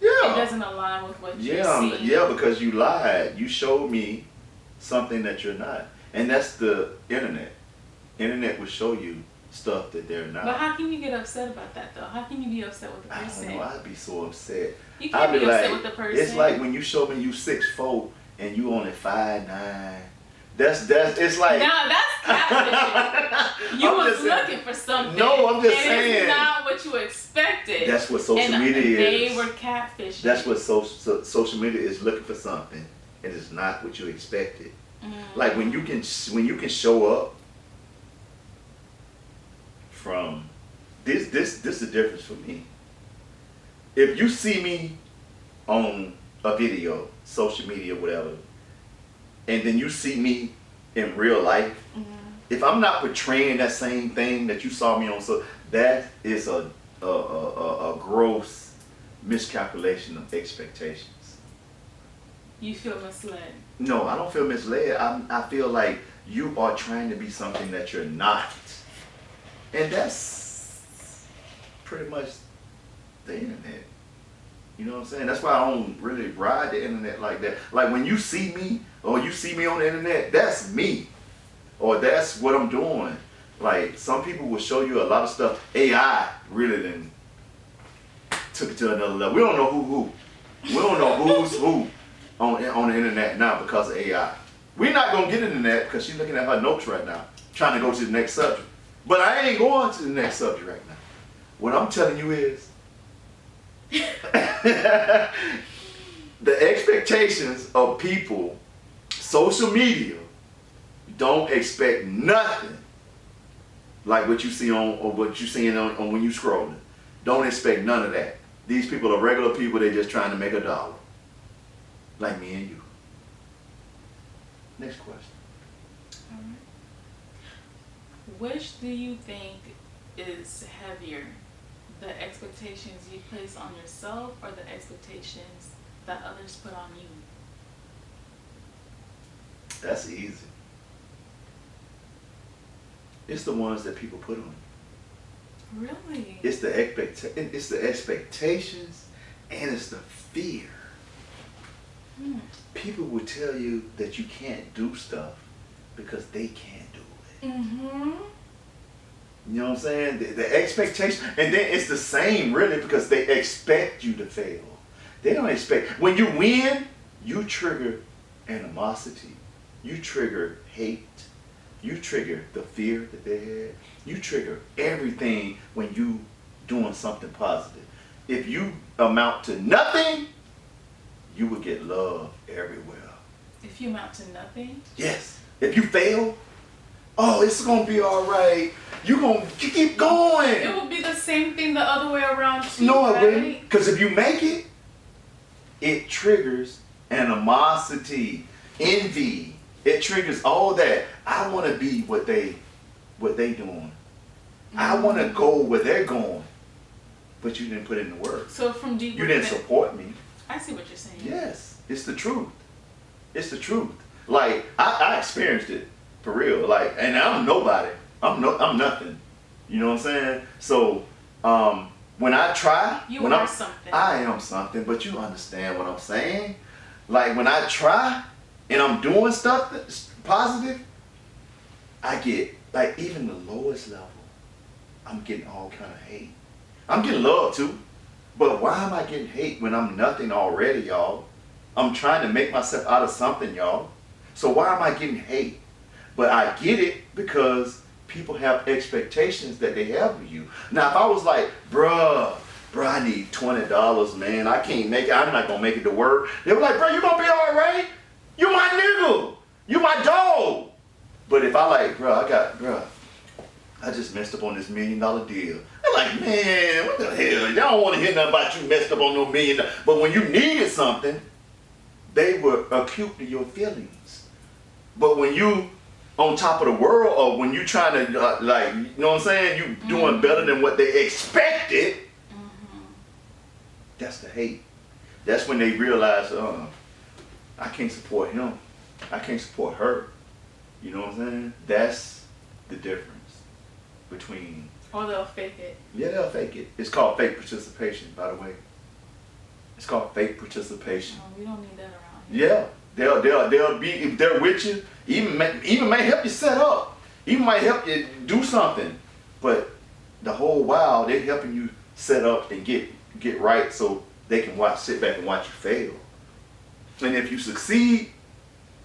it doesn't align with what you see. Yeah, because you lied. You showed me something that you're not. And that's the internet. Internet will show you stuff that they're not. But how can you get upset about that though? How can you be upset with the person? I don't know. I'd be so upset. You can't be upset with the person. It's like when you show me you 6'4" and you only 5'9". That's it's like. No, that's catfishing. You was looking for something. No, I'm just saying. It's not what you expected. That's what social media is. They were catfishing. That's what social media is, looking for something, and it's not what you expected. Like when you can show up from this is the difference for me. If you see me on a video, social media, whatever, and then you see me in real life, if I'm not portraying that same thing that you saw me on, so that is a gross miscalculation of expectations. You feel misled? No, I don't feel misled. I feel like you are trying to be something that you're not. And that's pretty much the internet. You know what I'm saying? That's why I don't really ride the internet like that. Like when you see me, or you see me on the internet, that's me. Or that's what I'm doing. Like some people will show you a lot of stuff. AI really then took it to another level. We don't know who. We don't know who's who on the internet now because of AI. We're not going to get into that because she's looking at her notes right now, trying to go to the next subject. But I ain't going to the next subject right now. What I'm telling you is the expectations of people, social media, don't expect nothing like what you see on, or what you seeing on when you scrolling. Don't expect none of that. These people are regular people. They're just trying to make $1, like me and you. Next question. All right. Which do you think is heavier, the expectations you place on yourself or the expectations that others put on you? That's easy. It's the ones that people put on you. Really? It's the expectations, and it's the fear. People will tell you that you can't do stuff because they can't do it. You know what I'm saying? The expectation, and then it's the same really because they expect you to fail. They don't expect. When you win, you trigger animosity. You trigger hate. You trigger the fear that they had. You trigger everything when you doing something positive. If you amount to nothing, you will get love everywhere. If you amount to nothing? Yes. If you fail, oh, it's going to be all right. You're going to keep going. It will be the same thing the other way around too, No, right? it wouldn't. Because if you make it, it triggers animosity, envy. It triggers all that. I want to be what they doing. I want to go where they're going. But you didn't put in the work. So from deep you didn't support me. I see what you're saying. Yes, it's the truth. It's the truth. Like I experienced it for real. Like, and I'm nobody. I'm nothing. You know what I'm saying? So when I try, something. I am something. But you understand what I'm saying? Like when I try and I'm doing stuff that's positive, I get like even the lowest level. I'm getting all kind of hate. I'm getting love too. But why am I getting hate when I'm nothing already, y'all? I'm trying to make myself out of something, y'all. So why am I getting hate? But I get it because people have expectations that they have of you. Now, if I was like, bruh, I need $20, man. I can't make it. I'm not going to make it to work. They were like, bruh, you going to be all right? You my nigga. You my dog. But if I like, bruh, I just messed up on this $1 million deal. I'm like, man, what the hell? Y'all don't want to hear nothing about you messed up on no $1 million. But when you needed something, they were acute to your feelings. But when you on top of the world, or when you trying to like, you know what I'm saying, you doing better than what they expected. That's the hate. That's when they realize, I can't support him. I can't support her. You know what I'm saying? That's the difference between. Or they'll fake it. Yeah, they'll fake it. It's called fake participation, by the way. It's called fake participation. We don't need that around here. Yeah, they'll be, if they're with you, even may help you set up, even might help you do something, but the whole while they're helping you set up and get right, so they can sit back and watch you fail. And if you succeed,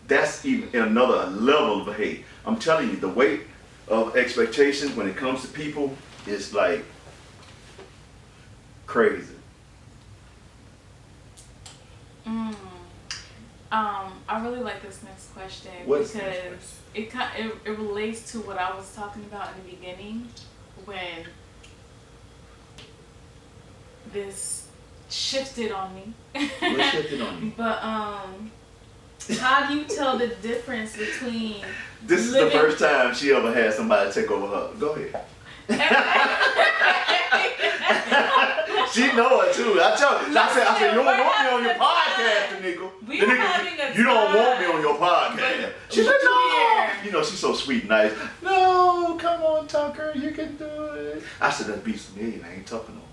that's even another level of hate. I'm telling you, the weight of expectations when it comes to people is like crazy. I really like this next question What's because it relates to what I was talking about in the beginning when this shifted on me. What shifted on you? But how do you tell the difference between This is the first time she ever had somebody take over her. Go ahead. She know it too. I said, you don't want me on your podcast, nigga. You don't want me on your podcast. She said, no. You know, she's so sweet and nice. No, come on, Tucker, you can do it. I said, that's Beatza Milyun. I ain't talking no more.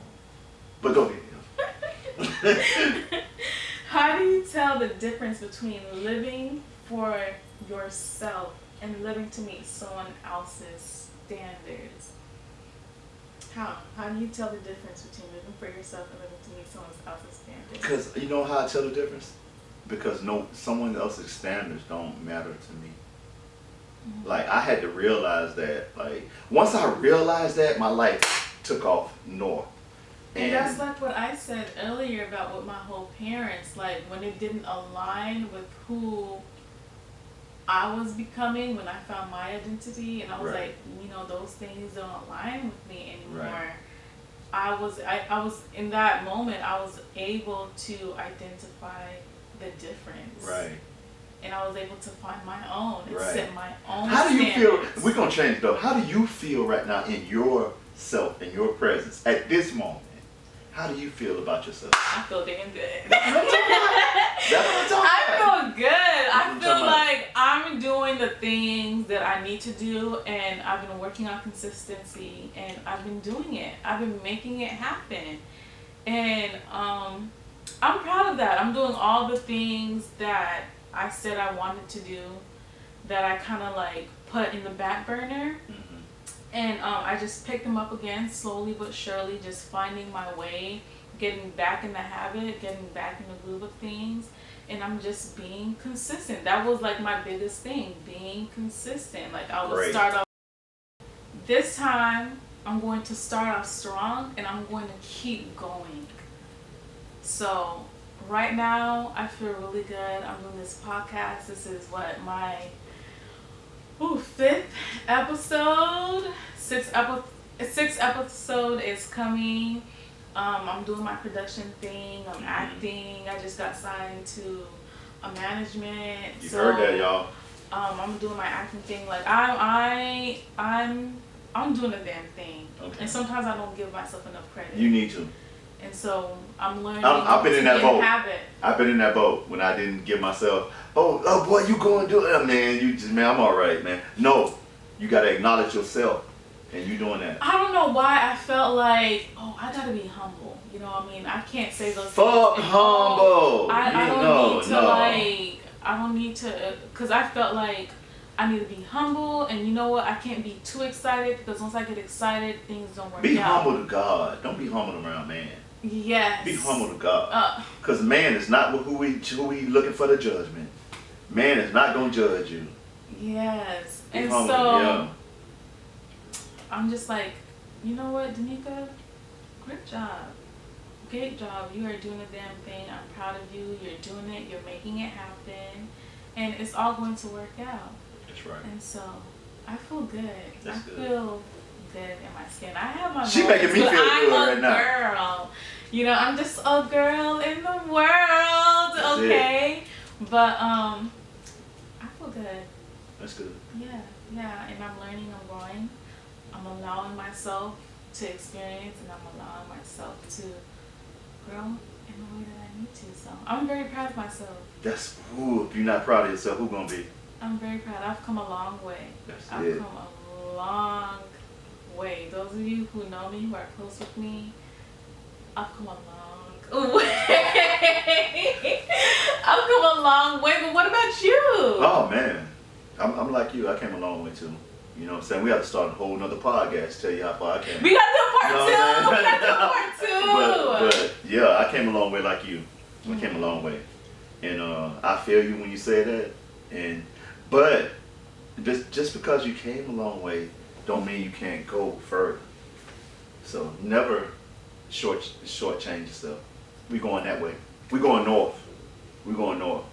But go ahead. How do you tell the difference between living for yourself and living to meet someone else's standards? How do you tell the difference between living for yourself and living to meet someone else's standards? Because you know how I tell the difference? Because someone else's standards don't matter to me. Like, I had to realize that. Like, once I realized that, my life took off north. And that's like what I said earlier about with my whole parents. Like, when it didn't align with who I was becoming, when I found my identity, and I was like, you know, those things don't align with me anymore. Right. I was in that moment, I was able to identify the difference. Right. And I was able to find my own and Right. set my own How do you standards. feel? We're going to change though. How do you feel right now in yourself, in your presence, at this moment? How do you feel about yourself? I feel damn good. That's what I'm talking I about. feel good. I feel like I'm doing the things that I need to do, and I've been working on consistency, and I've been doing it. I've been making it happen. And I'm proud of that. I'm doing all the things that I said I wanted to do, that I kind of like put in the back burner. And I just picked them up again, slowly but surely, just finding my way, getting back in the habit, getting back in the groove of things. And I'm just being consistent. That was like my biggest thing, being consistent. Like, I would start off. This time, I'm going to start off strong, and I'm going to keep going. So right now, I feel really good. I'm doing this podcast. This is what, my 5th episode. 6th episode is coming. I'm doing my production thing. I'm acting. I just got signed to a management. You heard that, y'all. I'm doing my acting thing. Like, I'm doing a damn thing. Okay. And sometimes I don't give myself enough credit. You need to. And so I'm learning. I've been in that boat. Habit. I've been in that boat when I didn't give myself, oh boy, you going to do it, man. I'm all right, man. No, you got to acknowledge yourself, and you doing that. I don't know why I felt like, I got to be humble. You know what I mean? I can't say those Fuck things. humble. I don't need to, because I felt like I need to be humble, and you know what? I can't be too excited, because once I get excited, things don't work out. Be humble to God. Don't be humble around man. Yes. Be humble to God. Because man is not who we looking for the judgment. Man is not going to judge you. Yes. Be and humble, so, I'm just like, you know what, Danica? Great job. Great job. You are doing a damn thing. I'm proud of you. You're doing it. You're making it happen. And it's all going to work out. That's right. And so, I feel good. That's good. Feel good in my skin. I have my She making me feel good right now. I'm a girl. You know, I'm just a girl in the world, okay? But I feel good. That's good. Yeah, and I'm learning, I'm growing. I'm allowing myself to experience, and I'm allowing myself to grow in the way that I need to. So I'm very proud of myself. That's ooh. If you're not proud of yourself, who gonna be? I'm very proud. I've come a long way. That's I've it. come a long way. Those of you who know me, who are close with me, I've come a long way. I've come a long way. But what about you? Oh man, I'm like you. I came a long way too. You know what I'm saying? We have to start a whole nother podcast to tell you how far I came. We got to do part You know two. what I'm We saying? got to do part two. but yeah, I came a long way like you. I came a long way, and I feel you when you say that. And but just because you came a long way, don't mean you can't go further. So never shortchange yourself. We going that way. We going north. We going north.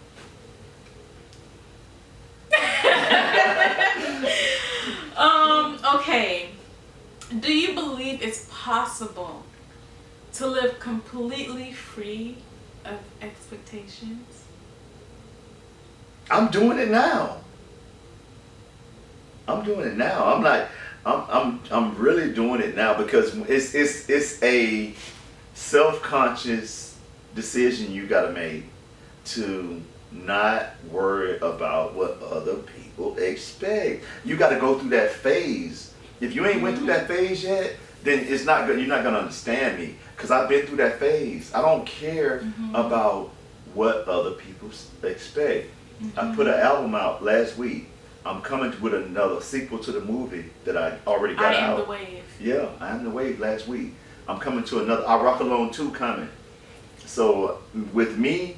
Okay. Do you believe it's possible to live completely free of expectations? I'm doing it now. I'm doing it now. I'm really doing it now because it's a self-conscious decision you gotta make to not worry about what other people expect. You gotta go through that phase. If you ain't went through that phase yet, then it's not good. You're not gonna understand me because I've been through that phase. I don't care about what other people expect. I put an album out last week. I'm coming with another sequel to the movie that I already got out. I Am the Wave. Yeah, I Am the Wave last week. I'm coming to another. I Rock Alone 2 coming. So with me,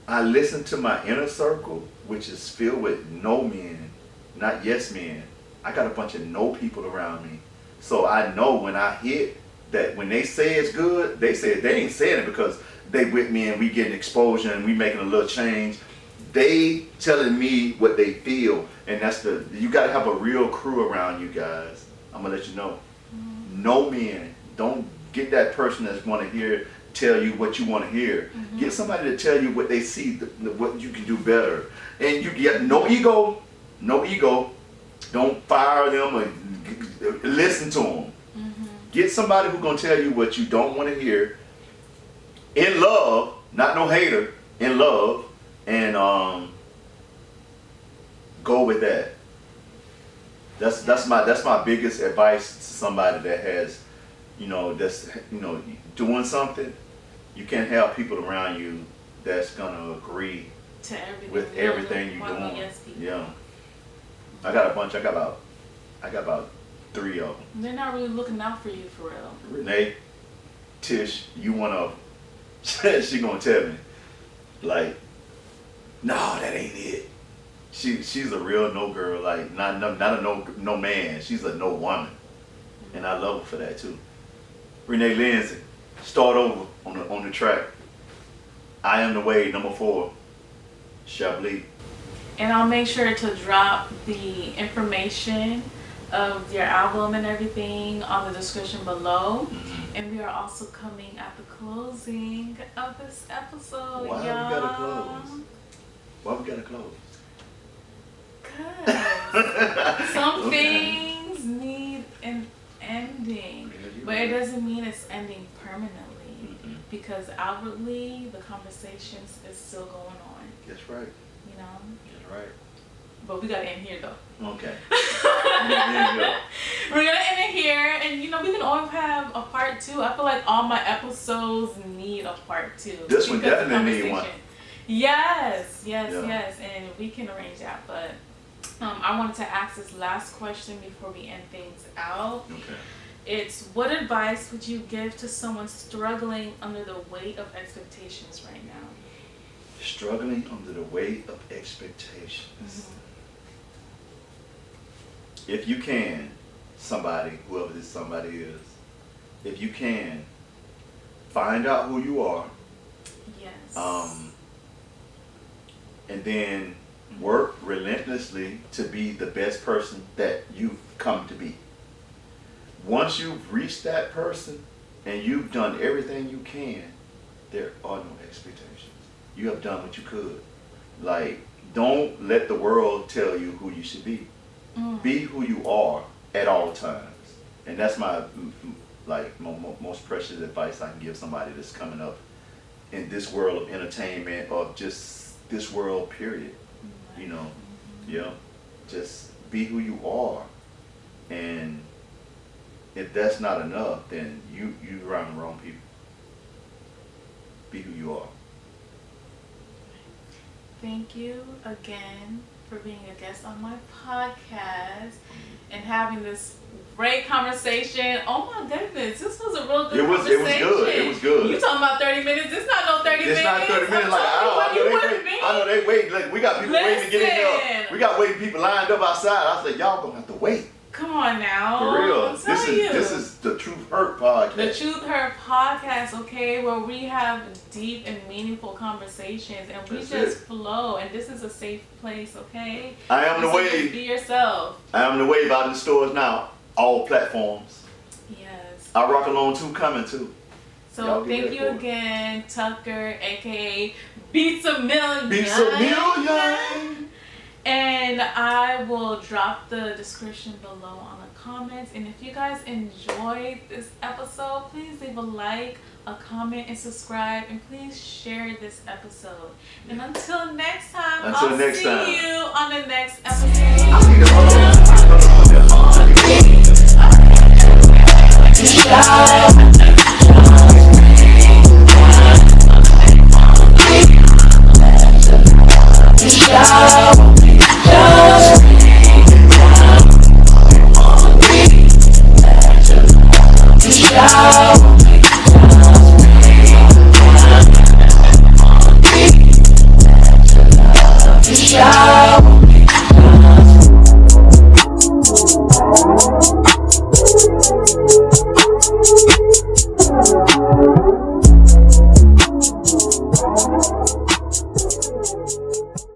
I listen to my inner circle, which is filled with no men, not yes men. I got a bunch of no people around me. So I know when I hit that, when they say it's good, they say it. They ain't saying it because they with me and we getting exposure and we making a little change. They telling me what they feel, and that's you got to have a real crew around you guys. I'm gonna let you know. No men. Don't get that person that's want to tell you what you want to hear. Get somebody to tell you what they see, what you can do better. And you get no ego, no ego. Don't fire them or listen to them. Get somebody who's gonna tell you what you don't want to hear. In love, not no hater. In love. And go with that. That's my biggest advice to somebody that has, that's doing something. You can't have people around you that's gonna agree To everything. with everything you're doing. Yeah, I got a bunch. I got about 3 of them. They're not really looking out for you for real. Renee, Tish, you one of them. She gonna tell me like, no, that ain't it. She's a real no girl, like not a no man. She's a no woman, and I love her for that too. Renee Lindsay, start over on the track. I Am the Way, number 4, Chablis. And I'll make sure to drop the information of your album and everything on the description below. And we are also coming at the closing of this episode. Why y'all. we gotta close? Why we gotta close? Because some things need an ending, but it doesn't mean it's ending permanently. Because outwardly, the conversations is still going on. That's right. You know. That's right. But we gotta end here though. Okay. We're gonna end it here, and we can always have a part 2. I feel like all my episodes need a part 2. This one definitely need one. Yes, and we can arrange that. But I wanted to ask this last question before we end things out. Okay. It's, what advice would you give to someone struggling under the weight of expectations right now? Struggling under the weight of expectations. If you can, somebody, whoever this somebody is, if you can, find out who you are. Yes. And then work relentlessly to be the best person that you've come to be. Once you've reached that person and you've done everything you can, there are no expectations. You have done what you could. Like, Don't let the world tell you who you should be. Be who you are at all times. And that's my most precious advice I can give somebody that's coming up in this world of entertainment, or just this world period. You know, yeah, just be who you are. And if that's not enough, then you around the wrong people. Be who you are. Thank you again for being a guest on my podcast and having this great conversation. Oh my goodness, this was a real good conversation. It was good. You talking about 30 minutes? It's not no 30 minutes. It's not 30 minutes, like an hour. I know they wait. Like, we got people waiting to get in here. We got waiting people lined up outside. I said, y'all gonna have to wait. Come on now. For real. This is the Truth Hurt podcast. The Truth Hurt podcast, okay, where we have deep and meaningful conversations and we flow, and this is a safe place, okay? I am the wave. Be yourself. I am the wave out in the stores now. All platforms. Yes. I Rock Alone 2 coming too. So thank you again, Tucker, aka Beatza Milyun. Beatza Milyun. And I will drop the description below on the comments. And if you guys enjoyed this episode, please leave a like, a comment, and subscribe. And please share this episode. And until next time, I'll see you on the next episode. Yeah.